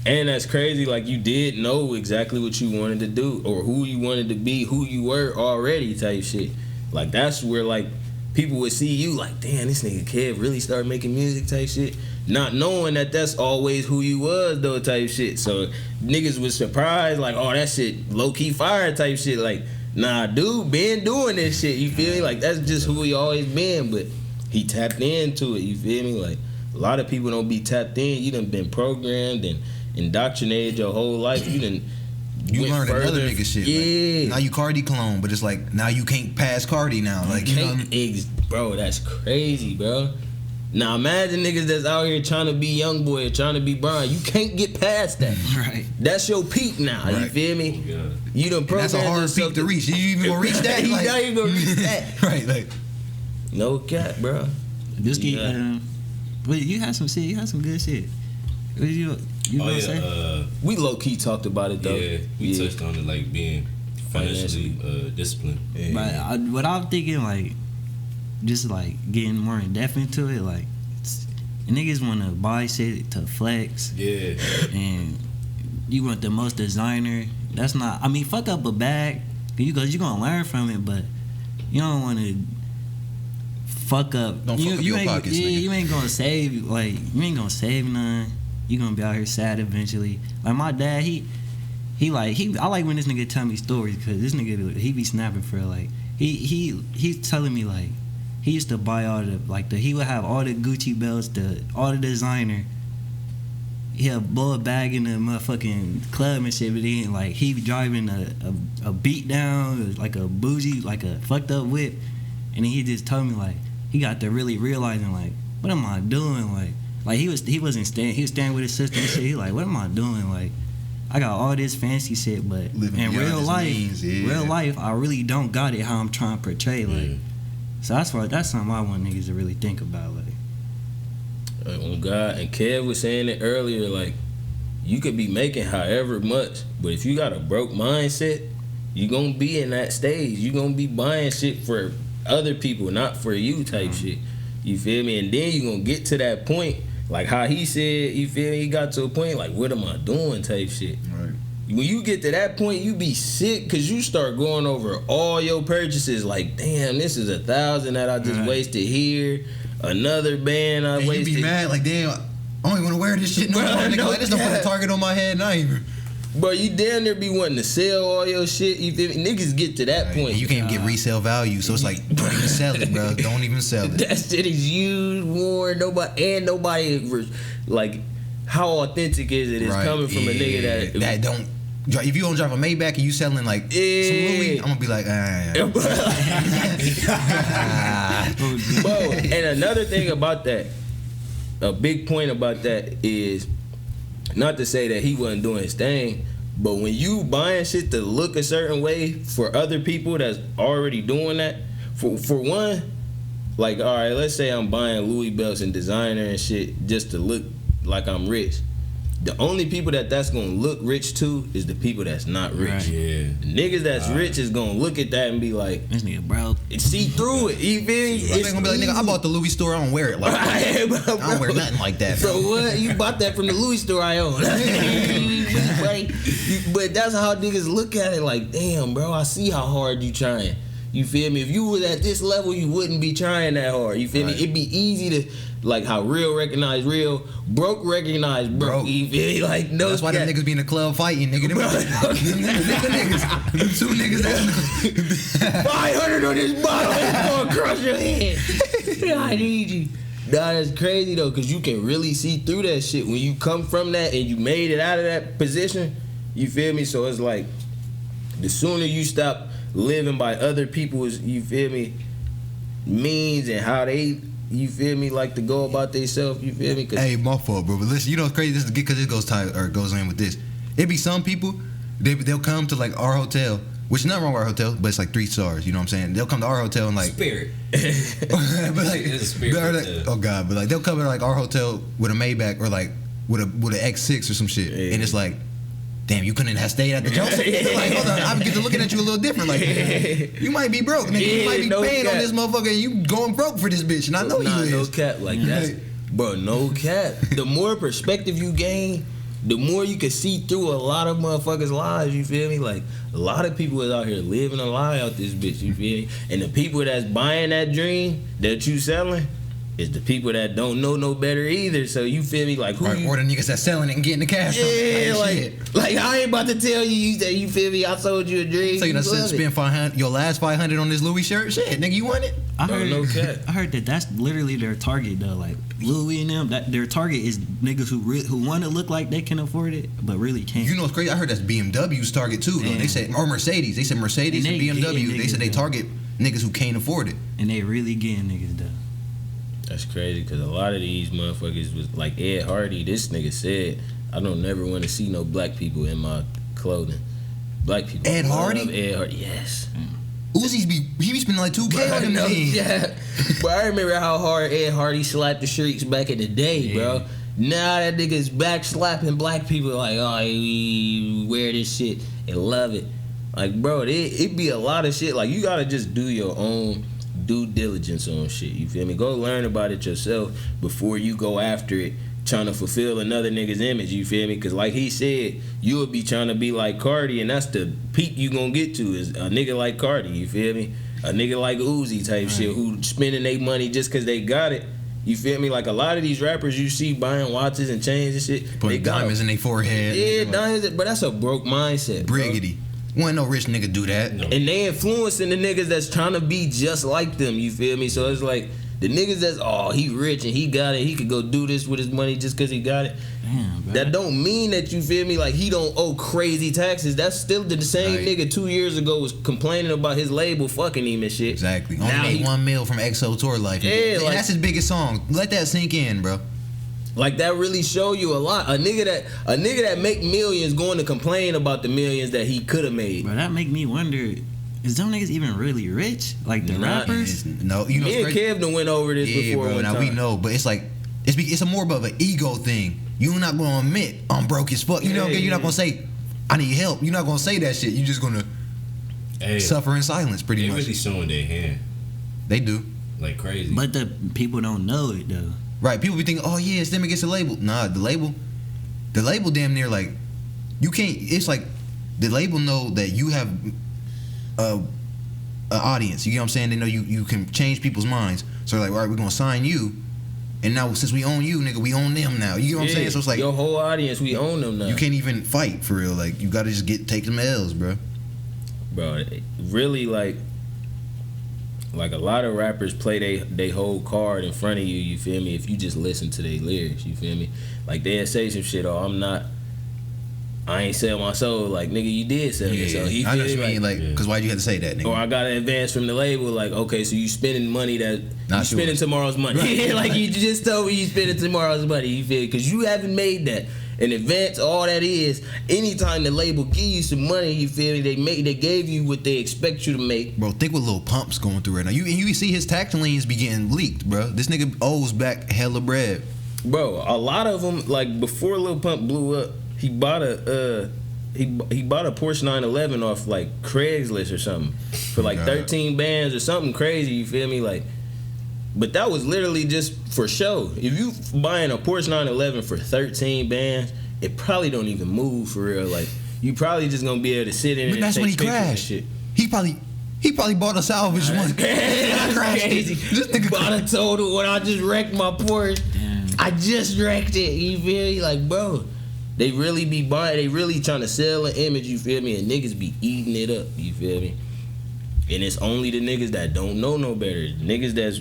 And that's crazy. Like, you did know exactly what you wanted to do or who you wanted to be, who you were already, type shit. Like, that's where like people would see you like, damn, this nigga Kev really started making music, type shit. Not knowing that that's always who you was though, type shit. So niggas was surprised like, oh, that shit low key fire, type shit. Like, nah, dude, been doing this shit. You feel me? Like, that's just who he always been. But he tapped into it. You feel me? Like, a lot of people don't be tapped in. You done been programmed and indoctrinated your whole life. You learned another nigga shit. Yeah. Like, now you Cardi clone, but it's like now you can't pass Cardi now. Like, you know what I mean? Bro, that's crazy, bro. Now imagine niggas that's out here trying to be young boy or trying to be Brian. You can't get past that. Right. That's your peak now. Right. You feel me? Oh, you done programmed. That's a hard peak to reach. You even gonna reach that? You like, not even gonna reach that. Right. Like, no cap, bro. Just keep. Wait, you had some shit. You had some good shit. What you gonna say? We low key talked about it though. Yeah, we touched on it, like being financially disciplined. Yeah. But what I'm thinking, like, just like getting more in depth into it, like, niggas want to buy shit to flex. Yeah. And you want the most designer. That's not. I mean, fuck up a bag, because you gonna learn from it, but you don't want to fuck up. Don't fuck up your pockets, nigga. You ain't gonna save. Like, you ain't gonna save none. You gonna be out here sad eventually. Like my dad, I like when this nigga tell me stories, because this nigga, he be snapping for like he's telling me like he used to buy all the he would have all the Gucci belts, all the designer. He'll blow a bag in the motherfucking club and shit, but then like he be driving a beat down, like a bougie, like a fucked up whip, and then he just told me like he got to really realizing like, what am I doing? Like he was staying with his sister and shit. He like, what am I doing? Like, I got all this fancy shit, but living in real life, I really don't got it how I'm trying to portray. Like, so that's something I want niggas to really think about. Like, oh God, and Kev was saying it earlier. Like, you could be making however much, but if you got a broke mindset, you gonna be in that stage. You gonna be buying shit for other people, not for you, type shit. You feel me? And then you gonna get to that point. Like how he said, you feel me? He got to a point like, what am I doing type shit. right. When you get to that point, you be sick because you start going over all your purchases. Like, damn, this is $1,000 that I just wasted here. Another band I wasted. You be mad like, damn, I don't even want to wear this shit no more. Nigga, like, this don't put a target on my head. Not even. Bro, you damn near be wanting to sell all your shit. You feel me? Niggas get to that point. And you can't even get resale value, so it's like, don't even sell it, bro. Don't even sell it. That shit is used, worn, nobody, like, how authentic is it? It's coming from a nigga that don't. If you don't drive a Maybach and you selling like some Louis, I'm gonna be like, Bro, and another thing about that, a big point about that is, not to say that he wasn't doing his thing, but when you buying shit to look a certain way for other people that's already doing that, for one, like, all right, let's say I'm buying Louis belts and designer and shit just to look like I'm rich. The only people that's gonna look rich to is the people that's not rich. Right. Yeah. The niggas that's rich is gonna look at that and be like, this nigga broke. See through it. You feel me? It's gonna be like, nigga, I bought the Louis store. I don't wear it like that. Bro, I don't wear nothing like that. So what? You bought that from the Louis store I own. But that's how niggas look at it. Like, damn, bro, I see how hard you trying. You feel me? If you was at this level, you wouldn't be trying that hard. You feel me? It'd be easy to, like, how real recognize real, broke recognize broke. You feel me? Like, no. That's why them niggas be in the club fighting, nigga. Them two niggas that 500 on this bottle, it's gonna crush your head. I need you. Nah, that's crazy though, cause you can really see through that shit when you come from that and you made it out of that position. You feel me? So it's like, the sooner you stop living by other people's, you feel me, means and how they, you feel me, like to go about themselves, you feel me? Hey, my fault, bro. But listen, you know what's crazy? This is because it goes in with this. It be some people, they'll come to like our hotel, which is not wrong with our hotel, but it's like 3 stars. You know what I'm saying? They'll come to our hotel and like Spirit. but like, It's a Spirit like, oh God, but like they'll come to like our hotel with a Maybach or like with an X6 or some shit, and it's like, damn, you couldn't have stayed at the joke. Like, hold on, I'm looking at you a little different. Like, you might be broke, nigga. You might be paying on this motherfucker, and you going broke for this bitch, and I know you is. No cap, like that's, bro, no cap. The more perspective you gain, the more you can see through a lot of motherfuckers' lives, you feel me? Like, a lot of people is out here living a lie out this bitch, you feel me? And the people that's buying that dream that you selling is the people that don't know no better either. So you feel me? Like, who or the niggas that's selling it and getting the cash. Yeah, like I ain't about to tell you that, you feel me? I sold you a dream. So you done spend 500, your last 500 on this Louis shirt? Shit, nigga, you want it? I heard that that's literally their target though. Like Louis and them, that their target is niggas who want to look like they can afford it, but really can't. You know what's crazy? I heard that's BMW's target too. Though. They said, or Mercedes. They said Mercedes and BMW. They said they target niggas who can't afford it. And they really getting niggas though. That's crazy, because a lot of these motherfuckers was like Ed Hardy. This nigga said, I don't never want to see no black people in my clothing. Black people. Ed Hardy? Ed Hardy, yes. Uzi's be spending like $2K on them jeans. Yeah. But I remember how hard Ed Hardy slapped the streets back in the day, bro. Now that nigga's back slapping black people like, oh, we wear this shit and love it. Like, bro, it be a lot of shit. Like, you gotta just do your own due diligence on shit, you feel me? Go learn about it yourself before you go after it trying to fulfill another nigga's image, you feel me? Because like he said, you would be trying to be like Cardi, and that's the peak you gonna get to, is a nigga like Cardi, you feel me? A nigga like Uzi type shit, who spending their money just because they got it, you feel me? Like a lot of these rappers you see buying watches and chains and shit, put diamonds in their forehead. Yeah, diamonds, but that's a broke mindset, Briggity. Wasn't no rich nigga do that. No. And they influencing the niggas that's trying to be just like them, you feel me? So it's like, the niggas that's, oh, he rich and he got it, he could go do this with his money just because he got it. Damn, bro. That don't mean that, you feel me, like he don't owe crazy taxes. That's still the same nigga 2 years ago was complaining about his label fucking him and shit. Exactly. Only made $1 million from XO Tour Life. Yeah, like, that's his biggest song. Let that sink in, bro. Like, that really show you a lot. A nigga that make millions going to complain about the millions that he could have made. But that make me wonder, is them niggas even really rich? Like the rappers? No, you know. Me and Kev done went over this before. Bro, now we know, but it's like it's a more of an ego thing. You're not gonna admit I'm broke as fuck. You know, you're not gonna say I need help. You're not gonna say that shit. You're just gonna suffer in silence, pretty much. They really showing their hand. They do, like crazy. But the people don't know it though. Right? People be thinking, oh yeah, it's them against the label. Nah, the label damn near like you can't. It's like the label know that you have a audience. You get what I'm saying? They know you can change people's minds. So they're like, all right, we're gonna sign you, and now since we own you, nigga, we own them now. You get what I'm saying? So it's like your whole audience, we own them now. You can't even fight for real. Like you gotta just take some L's, bro. Bro, really like a lot of rappers play they whole card in front of you. You feel me? If you just listen to their lyrics, you feel me? Like they'll say some shit. Oh, I ain't sell my soul. Like, nigga, you did sell your soul. I know what you mean. Like, because why'd you have to say that, nigga? Or I got an advance from the label. Like, okay, so you spending money that you spending tomorrow's money. Right. Like you just told me you spending tomorrow's money. You feel? Because you haven't made that. In advance, all that is, anytime the label give you some money, you feel me, they gave you what they expect you to make. Bro, think what Lil Pump's going through right now. You see his tax liens be getting leaked, bro. This nigga owes back hella bread. Bro, a lot of them, like before Lil Pump blew up, he bought a Porsche 911 off like Craigslist or something for like 13 bands or something crazy. You feel me? Like, but that was literally just for show. If you buying a Porsche 911 for 13 bands, it probably don't even move for real. Like, you probably just gonna be able to sit in it and that's take when he pictures and crashed. shit. He probably bought a salvage one. That's crazy. This nigga bought a total when I just wrecked my Porsche. Damn. I just wrecked it. You feel me? Like, bro, they really be buying. They really trying to sell an image. You feel me? And niggas be eating it up. You feel me? And it's only the niggas that don't know no better. Niggas that's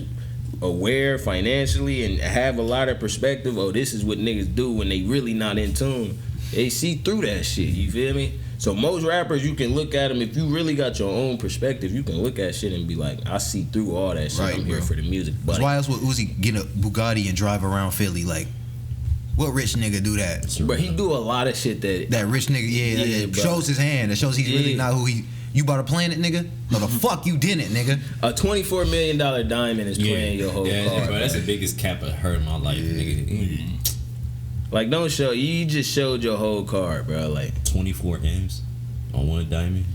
aware financially and have a lot of perspective. Oh, this is what niggas do when they really not in tune. They see through that shit. You feel me? So most rappers, you can look at them, if you really got your own perspective, you can look at shit and be like, I see through all that shit. I'm here for the music. But why else would Uzi get a Bugatti and drive around Philly? Like, what rich nigga do that? But he do a lot of shit that rich nigga, that shows his hand. That shows he's really not who he. You bought a planet, nigga? No, the fuck you didn't, nigga. A $24 million diamond is playing your whole car. Bro, that's the biggest cap I heard in my life, nigga. Like, don't show. You just showed your whole card, bro. Like 24 M's on one diamond,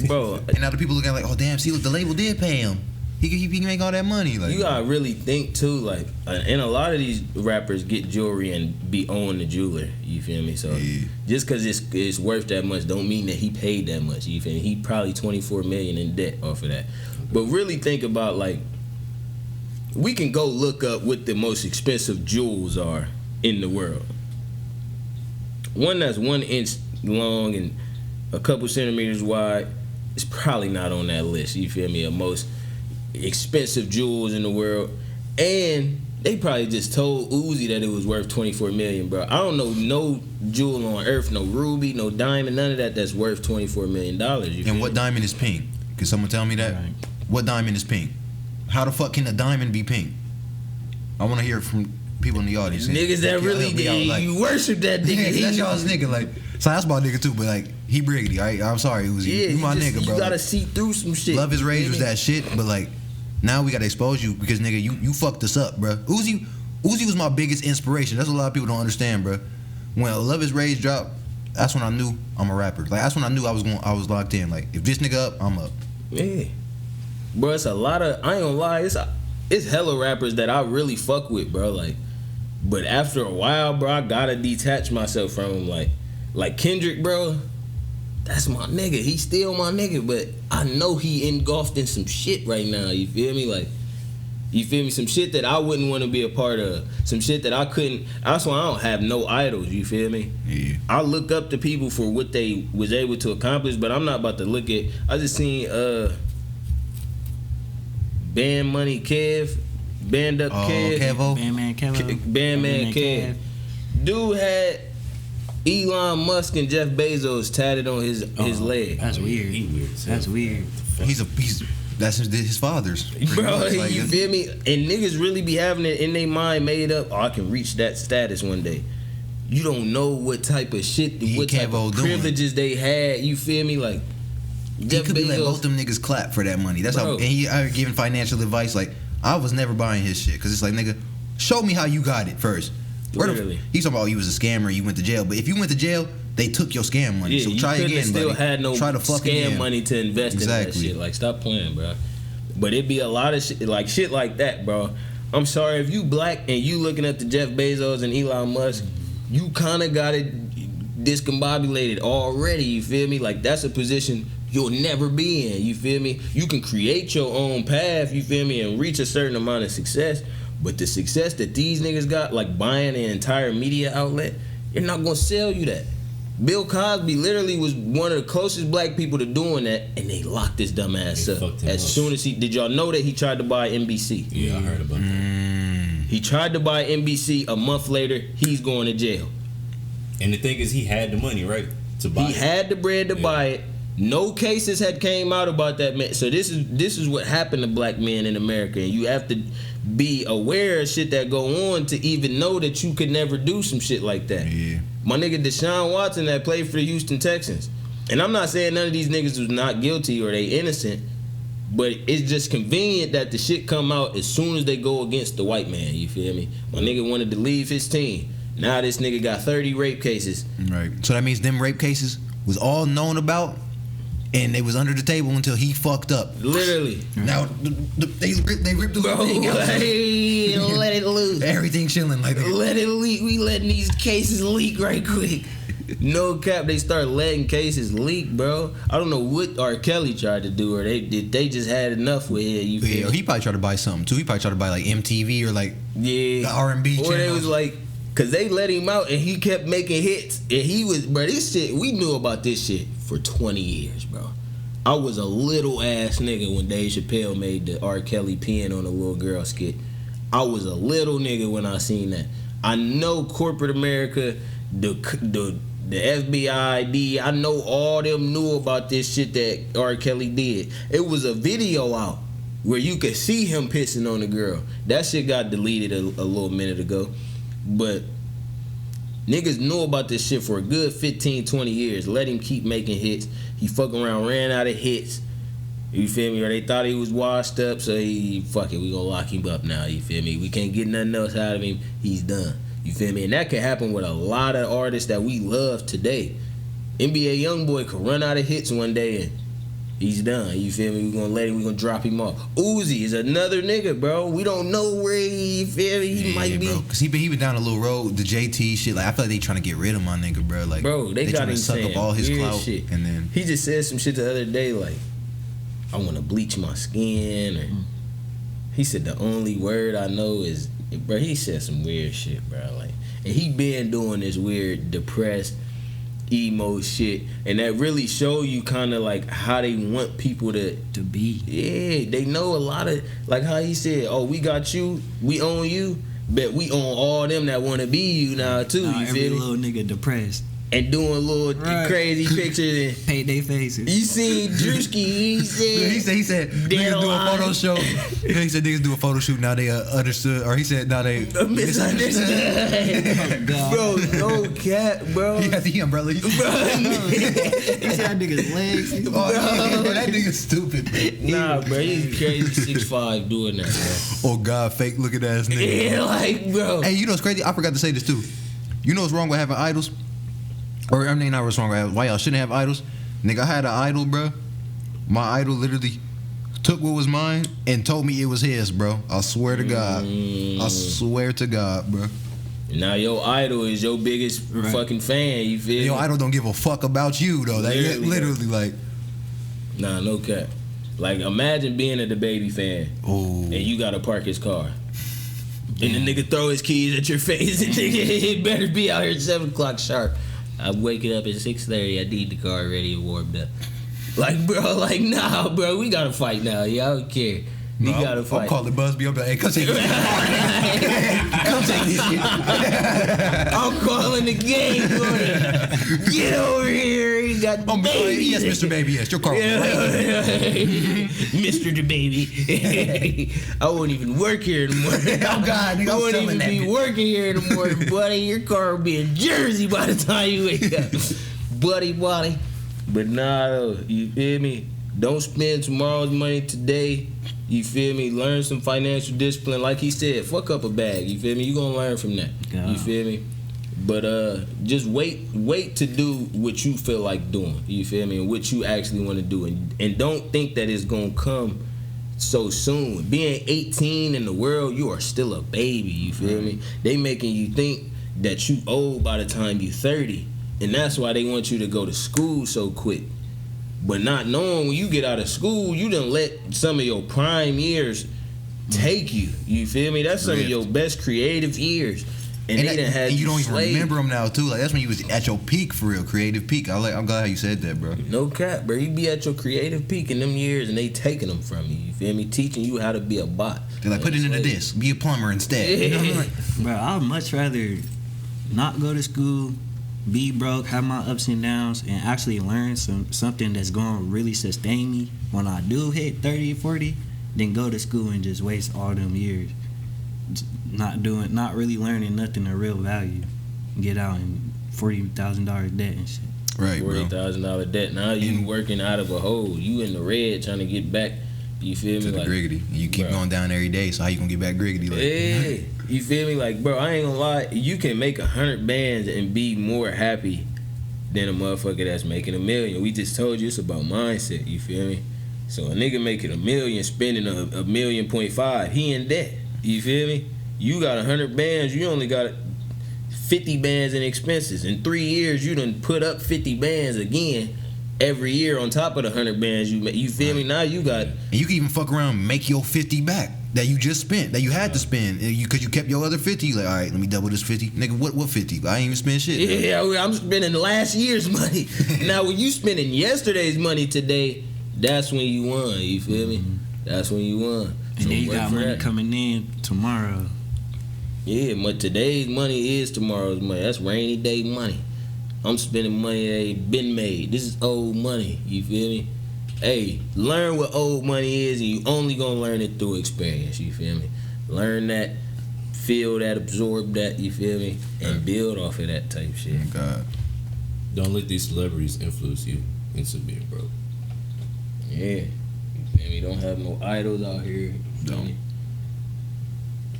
bro. And now the people looking like, oh damn, see, look, the label did pay him. He can make all that money. Like, You gotta really think too. Like, and a lot of these rappers get jewelry and be owing the jeweler. You feel me? So just because it's worth that much, don't mean that he paid that much. You feel me? He probably 24 million in debt off of that. But really think about, like, we can go look up what the most expensive jewels are in the world. One that's 1 inch long and a couple centimeters wide is probably not on that list. You feel me? Of most expensive jewels in the world. And they probably just told Uzi that it was worth 24 million, bro. I don't know no jewel on earth, no ruby, no diamond, none of that's worth $24 million. And what diamond is pink? Can someone tell me that? Right. What diamond is pink? How the fuck can a diamond be pink? I want to hear it from people in the audience. Niggas that really did, like, you worship that nigga. That's y'all's nigga. Like, so that's my nigga too, but like, he briggedy. All right? I'm sorry, Uzi. Yeah, you my nigga, bro. You gotta like, see through some shit. Love Is Rage was that shit, but like, now we gotta expose you because nigga, you fucked us up, bro. Uzi was my biggest inspiration. That's what a lot of people don't understand, bro. When Love Is Rage dropped, that's when I knew I'm a rapper. Like, that's when I knew I was locked in. Like, if this nigga up, I'm up. Yeah, bro. It's a lot of. I ain't gonna lie. It's hella rappers that I really fuck with, bro. Like, but after a while, bro, I gotta detach myself from him. Like Kendrick, bro. That's my nigga. He's still my nigga, but I know he engulfed in some shit right now. You feel me? Like, you feel me? Some shit that I wouldn't want to be a part of. Some shit that I couldn't. That's why I don't have no idols. You feel me? Yeah. I look up to people for what they was able to accomplish, but I'm not about to look at. I just seen Band Money Kev, Band Up Kev, Kevo. Bandman Kevo. Bandman Kev. Dude had Elon Musk and Jeff Bezos tatted on his leg. That's weird. He weird. That's weird. That's his father's. Bro, Like, you feel me? And niggas really be having it in their mind made up. Oh, I can reach that status one day. You don't know what type of shit, what type of privileges they had. You feel me? Like, he could be letting both them niggas clap for that money. That's Bro. how. And he giving financial advice. Like, I was never buying his shit because it's like, nigga, show me how you got it first. Literally. He's talking about you was a scammer. You went to jail, but if you went to jail, they took your scam money. Yeah, So try you again, still buddy. had no Try to fuck scam again. money to invest in that shit. Like, stop playing, bro. But it be a lot of shit like that, bro. I'm sorry if you black and you looking at the Jeff Bezos and Elon Musk, you kind of got it discombobulated already. You feel me? Like, that's a position you'll never be in. You feel me? You can create your own path. You feel me? And reach a certain amount of success. But the success that these niggas got, like buying an entire media outlet, they're not gonna sell you that. Bill Cosby literally was one of the closest black people to doing that, and they locked his dumb ass up. As soon as did y'all know that he tried to buy NBC? Yeah, I heard about that. He tried to buy NBC. A month later, he's going to jail. And the thing is, he had the money, right, to buy He it. had the bread to buy it. No cases had came out about that man. So this is what happened to black men in America, and you have to be aware of shit that go on to even know that you could never do some shit like that. Yeah. My nigga Deshaun Watson that played for the Houston Texans, and I'm not saying none of these niggas was not guilty or they innocent, but it's just convenient that the shit come out as soon as they go against the white man. You feel me? My nigga wanted to leave his team. Now this nigga got 30 rape cases. Right. So that means them rape cases was all known about, and they was under the table until he fucked up. Literally. Now they ripped the Bro, thing out. hey, let it loose. Everything chilling like that. Let it leak. We letting these cases leak right quick. No cap, they start letting cases leak, bro. I don't know what R. Kelly tried to do, or they just had enough with it. You feel Yeah, he probably tried to buy something too. He probably tried to buy like MTV or like the R&B or channel. they was like, cause they let him out and he kept making hits, and he was, bro. This shit, we knew about this shit for 20 years, bro. I was a little ass nigga when Dave Chappelle made the R. Kelly peeing on a little girl skit. I was a little nigga when I seen that. I know corporate America, the FBI, I know all them knew about this shit that R. Kelly did. It was a video out where you could see him pissing on the girl. That shit got deleted a little minute ago. But niggas knew about this shit for a good 15, 20 years. Let him keep making hits. He fucking around, ran out of hits. You feel me? Or they thought he was washed up, so fuck it, we gonna lock him up now. You feel me? We can't get nothing else out of him. He's done. You feel me? And that can happen with a lot of artists that we love today. NBA YoungBoy could run out of hits one day and he's done. You feel me? We gonna drop him off. Uzi is another nigga, bro. We don't know where he feel me. He might be, bro. Cause he been down a little road. The JT shit, like I feel like they trying to get rid of my nigga, bro. Like, bro, they got trying him to suck saying up all his weird clout, shit. and then he just said some shit the other day, like, I want to bleach my skin, or he said the only word I know is, bro. He said some weird shit, bro. Like, and he been doing this weird, depressed, emo shit, and that really show you kind of like how they want people to be. Yeah, they know a lot of, like how he said, oh, we got you, we own you, but we own all them that want to be you now too. You every feel me? little nigga depressed And doing little crazy pictures and paint their faces. You seen Drewski? He said niggas do a photo show. He said niggas do a photo shoot now they understood, or he said now they misunderstood. Bro, no cap, bro. He had the umbrella. He said that nigga's legs. That nigga's stupid. Nah, bro, he's crazy 6'5" doing that, bro. Oh God, fake looking ass nigga. Yeah, like, bro. Hey, you know what's crazy? I forgot to say this too. You know what's wrong with having idols? Or I mean, not what's wrong with why y'all shouldn't have idols. Nigga, I had an idol, bro. My idol literally took what was mine and told me it was his, bro. I swear to God. I swear to God, bro. Now your idol is your biggest fucking fan. You feel me? Your idol don't give a fuck about you though. Literally, like. Nah, no cap. Like, imagine being a DaBaby fan and you gotta park his car. And the nigga throw his keys at your face and nigga, it better be out here at 7 o'clock sharp. I'm waking up at 6:30. I need the car ready and warmed up. Like, bro, like, nah, bro, we gotta fight now. Yeah, I don't care. We gotta fight. I'm calling Busby. I'm like, hey, come take this shit. Come take this shit. I'm calling the game for it. Get over here. You got baby. Yes, Mr. Baby. Yes, your car. Mr. DaBaby. I won't even work here anymore. Oh God, nigga, I won't even be working here anymore, buddy. Your car will be in Jersey by the time you wake up, buddy. But nah, though, you feel me? Don't spend tomorrow's money today. You feel me? Learn some financial discipline. Like he said, fuck up a bag. You feel me? You gonna learn from that. Yeah. You feel me? But just wait to do what you feel like doing. You feel me? And what you actually want to do. And don't think that it's gonna come so soon. Being 18 in the world, you are still a baby. You feel me? They making you think that you old by the time you 30. And that's why they want you to go to school so quick. But not knowing when you get out of school, you done let some of your prime years take you. You feel me? That's some of your best creative years. And they done had you don't even remember them now, too. Like, that's when you was at your peak, for real, creative peak. I'm glad how you said that, bro. No cap, bro. You be at your creative peak in them years, and they taking them from you. You feel me? Teaching you how to be a bot. They're like, put it into this. Be a plumber instead. Yeah. You know, like, Bro, I'd much rather not go to school, be broke, have my ups and downs, and actually learn something that's going to really sustain me when I do hit 30, 40, than go to school and just waste all them years not really learning nothing of real value. Get out and $40,000 debt and shit. Right, bro. $40,000 debt. Now you working out of a hole. You in the red trying to get back. You feel me? To the like, griggity. You keep going down every day, so how you gonna get back griggity? Like, yeah. You feel me? Like, bro, I ain't gonna lie. You can make 100 bands and be more happy than a motherfucker that's making $1 million. We just told you it's about mindset. You feel me? So a nigga making $1 million, spending $1.5 million, he in debt. You feel me? You got 100 bands, you only got 50 bands in expenses. In 3 years, you done put up 50 bands again every year on top of the 100 bands you make. You feel me? Now you got... And you can even fuck around and make your 50 back that you just spent, that you had to spend. Because you kept your other 50. You like, all right, let me double this 50. Nigga, what 50? I ain't even spend shit. Yeah, I'm spending last year's money. Now, when you spending yesterday's money today, that's when you won. You feel me? That's when you won. And So then you work got for money that. coming in tomorrow. Yeah, but today's money is tomorrow's money. That's rainy day money. I'm spending money that ain't been made. This is old money. You feel me? Hey, learn what old money is, and you only gonna learn it through experience. You feel me? Learn that, feel that, absorb that. You feel me? And build off of that type shit. Oh, God. Don't let these celebrities influence you into being broke. Yeah. You feel me? Don't have no idols out here. You feel me?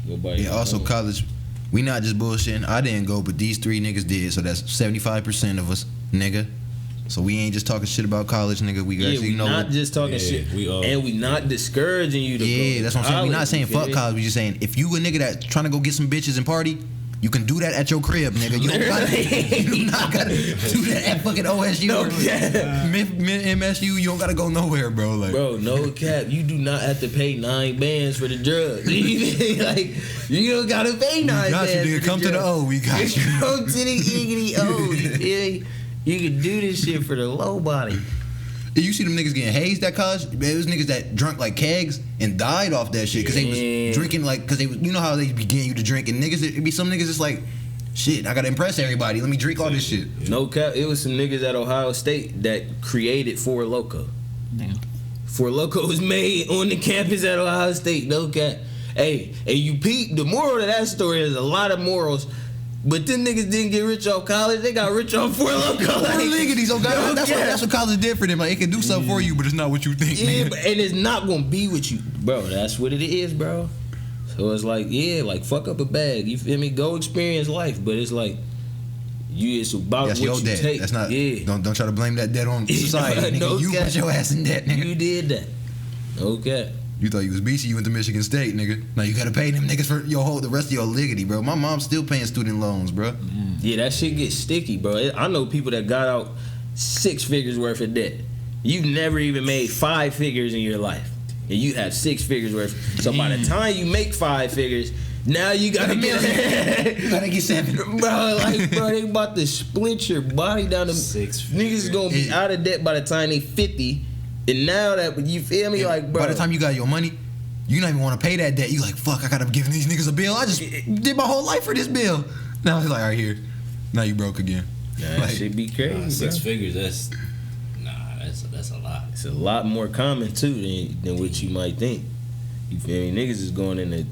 Nobody. Yeah, also college, we not just bullshitting. I didn't go, but these 3 niggas did. So that's 75% of us, nigga. So we ain't just talking shit about college, nigga. We actually know. Not just talking shit. And we not discouraging you to go. Yeah, that's what I'm saying. We not saying fuck college. We just saying if you a nigga that trying to go get some bitches and party, you can do that at your crib, nigga. You do not gotta do that at fucking OSU or MSU. You don't gotta go nowhere, bro. Like, bro, no cap. You do not have to pay 9 bands for the drugs. Like, you don't gotta pay 9 bands. You, nigga. Come to the O. We got you. Come to the iggity O. You feel me? You can do this shit for the low body. You see them niggas getting hazed at college? It was niggas that drunk like kegs and died off that shit because they was drinking like, because they was, you know how they be getting you to drink, and niggas, it be some niggas just like, shit, I gotta impress everybody. Let me drink all this shit. No cap. It was some niggas at Ohio State that created Four Loko. Damn. Four Loko was made on the campus at Ohio State. No cap. Hey, and you peep. The moral of that story is a lot of morals. But them niggas didn't get rich off college. They got rich off Four Loko. Like, that's what college did for them. Like, it can do something for you, but it's not what you think. Yeah, and it's not gonna be what you, bro. That's what it is, bro. So it's like, yeah, like fuck up a bag. You feel me? Go experience life, but it's like, it's about that's what your you debt. take. That's not. Yeah. Don't try to blame that debt on society. No, nigga. You put your ass in debt, nigga. You did that. Okay. You thought you was BC, you went to Michigan State, nigga. Now you gotta pay them niggas for the rest of your liggity, bro. My mom's still paying student loans, bro. Yeah, that shit gets sticky, bro. I know people that got out 6 figures worth of debt. You've never even made 5 figures in your life, and you have 6 figures worth. So by the time you make 5 figures, now you gotta get you gotta get 7, bro. Like, bro, they about to split your body down to 6 niggas is gonna be out of debt by the time they 50. And now that, you feel me, like, bro. By the time you got your money, you don't even want to pay that debt. You like, fuck, I gotta give these niggas a bill. I just did my whole life for this bill. Now it's like, all right, here. Now you broke again. That like, shit be crazy, 6 bro. figures, that's a lot. It's a lot more common, too, than what you might think. You feel me? Niggas is going into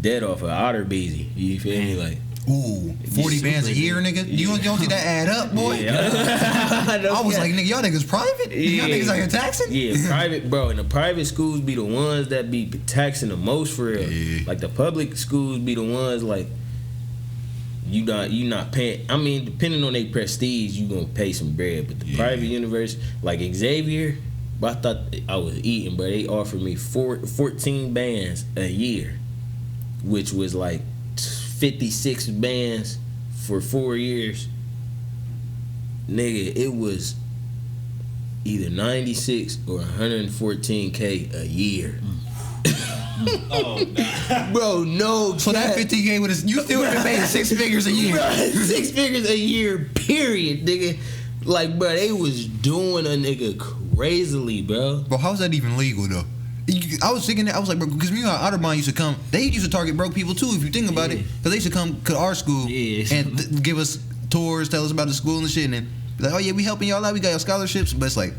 debt off of Otter Beezy. You feel me? Like, ooh, 40 bands a year, nigga. You don't see that add up, boy? Yeah. I was like, nigga, y'all niggas private? Yeah. Y'all niggas out here taxing? Yeah, private, bro. And the private schools be the ones that be taxing the most for real. Yeah. Like the public schools be the ones like you not paying. I mean, depending on their prestige, you gonna pay some bread. But the private university, like Xavier, bro, I thought I was eating, bro. They offered me 14 bands a year, which was like 56 bands for 4 years. Nigga, it was either 96 or 114K a year. Oh, God. Bro, no. So that 50K would you still would have paid 6 figures a year. Bro, 6 figures a year, period, nigga. Like, bro, they was doing a nigga crazily, bro. Bro, how's that even legal though? I was thinking that, I was like, bro, because you know how Otterbein used to come. They used to target broke people too, if you think about it. Because they used to come to our school and give us tours, tell us about the school and shit, and then be like, oh yeah, we helping y'all out, we got y'all scholarships. But it's like,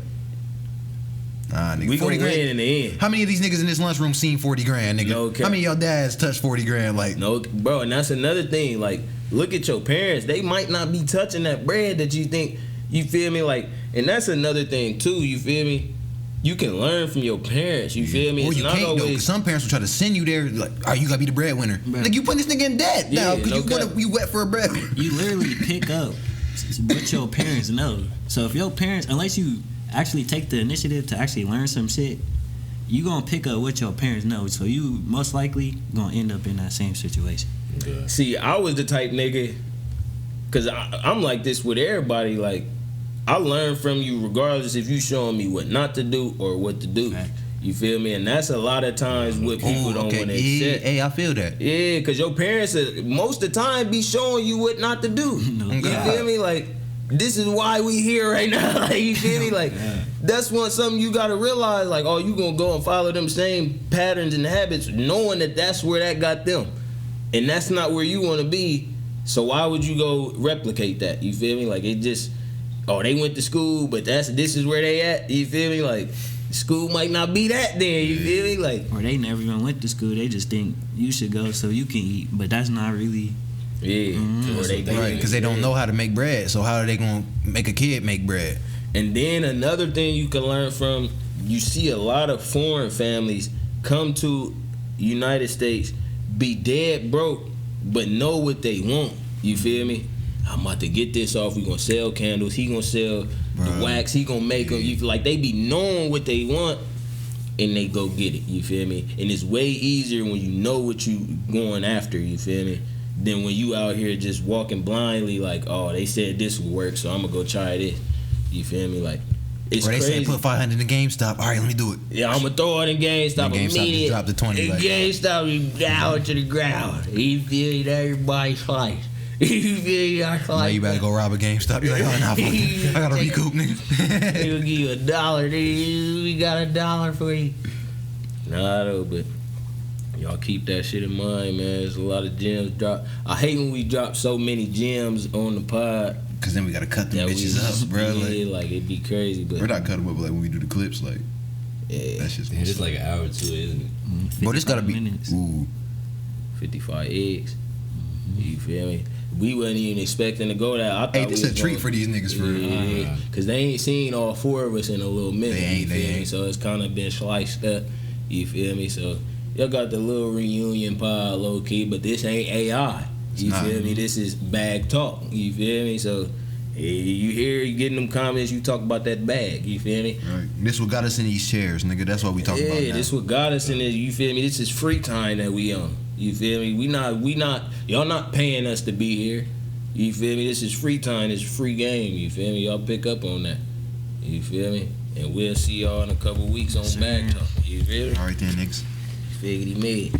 nah, nigga, We 40 gonna grand. win in the end. How many of these niggas in this lunchroom seen 40 grand, nigga? No cap. How many of y'all dads touched 40 grand? Like, No, bro, and that's another thing. Like, look at your parents. They might not be touching that bread that you think, you feel me? Like, and that's another thing too, you feel me? You can learn from your parents, you feel me? or It's you not can't though, always, 'cause some parents will try to send you there, like, all right, you gotta be the breadwinner. Bro. Like, you putting this nigga in debt now, Yeah, because no cap. you wet for a bread. You literally pick up what your parents know. So if your parents, unless you actually take the initiative to actually learn some shit, you gonna pick up what your parents know. So you most likely gonna end up in that same situation. Yeah. see, I was the type nigga, because I'm like this with everybody, like, I learn from you regardless if you showing me what not to do or what to do. Right. You feel me? And that's a lot of times what people don't want to Yeah, accept. hey, I feel that. Yeah, because your parents most of the time be showing you what not to do. No You God. feel me? Like, this is why we here right now. Like, you feel me? Like, that's something you got to realize. Like, oh, you going to go and follow them same patterns and habits knowing that that's where that got them. And that's not where you want to be. So why would you go replicate that? You feel me? Like, it just, oh, they went to school, but this is where they at. You feel me? Like, school might not be that then. You feel me? Like, Or they never even went to school. They just think you should go so you can eat. But that's not really. yeah. Or they Right, because they don't know how to make bread. So how are they gonna make a kid make bread? And then another thing you can learn from, you see a lot of foreign families come to United States, be dead broke, but know what they want. You feel me? I'm about to get this off. We gonna sell candles. He gonna sell the wax. He gonna make them. You feel like they be knowing what they want, and they go get it. You feel me? And it's way easier when you know what you going after. You feel me? Than when you out here just walking blindly like, oh, they said this would work, so I'm gonna go try this. You feel me? Like, it's or they crazy. said put 500 in the GameStop. All right, let me do it. Yeah, I'm gonna throw it in GameStop. GameStop just dropped to 20. And like, GameStop is down to the ground. You feel me? Everybody's slice. You feel me? Now you better go rob a GameStop. You're like, oh, nah, fuck it. I gotta recoup, nigga. They will give you $1. Nigga. We got $1 for you. Nah, though, but y'all keep that shit in mind, man. There's a lot of gems drop. I hate when we drop so many gems on the pod. Cause then we gotta cut them bitches up, bro. Yeah, like it'd be crazy, but we're not cutting them up. But like when we do the clips, like that's just. It's like an hour or two, isn't it? But this gotta be minutes. 55 eggs. You feel me? We wasn't even expecting to go there. I thought This a treat for these niggas for real. Yeah, cause they ain't seen all 4 of us in a little minute. They ain't. So it's kind of been sliced up. You feel me? So y'all got the little reunion pod low key, but this ain't AI. You feel me? This is bag talk. You feel me? So you hear you getting them comments, you talk about that bag. You feel me? Right. This what got us in these chairs, nigga. That's what we talking about. Yeah, this what got us in this. You feel me? This is free time that we on. You feel me? We not. Y'all not paying us to be here. You feel me? This is free time. This is free game. You feel me? Y'all pick up on that. You feel me? And we'll see y'all in a couple weeks on Bag Talk. You feel me? All right then, niggas. Figgity me.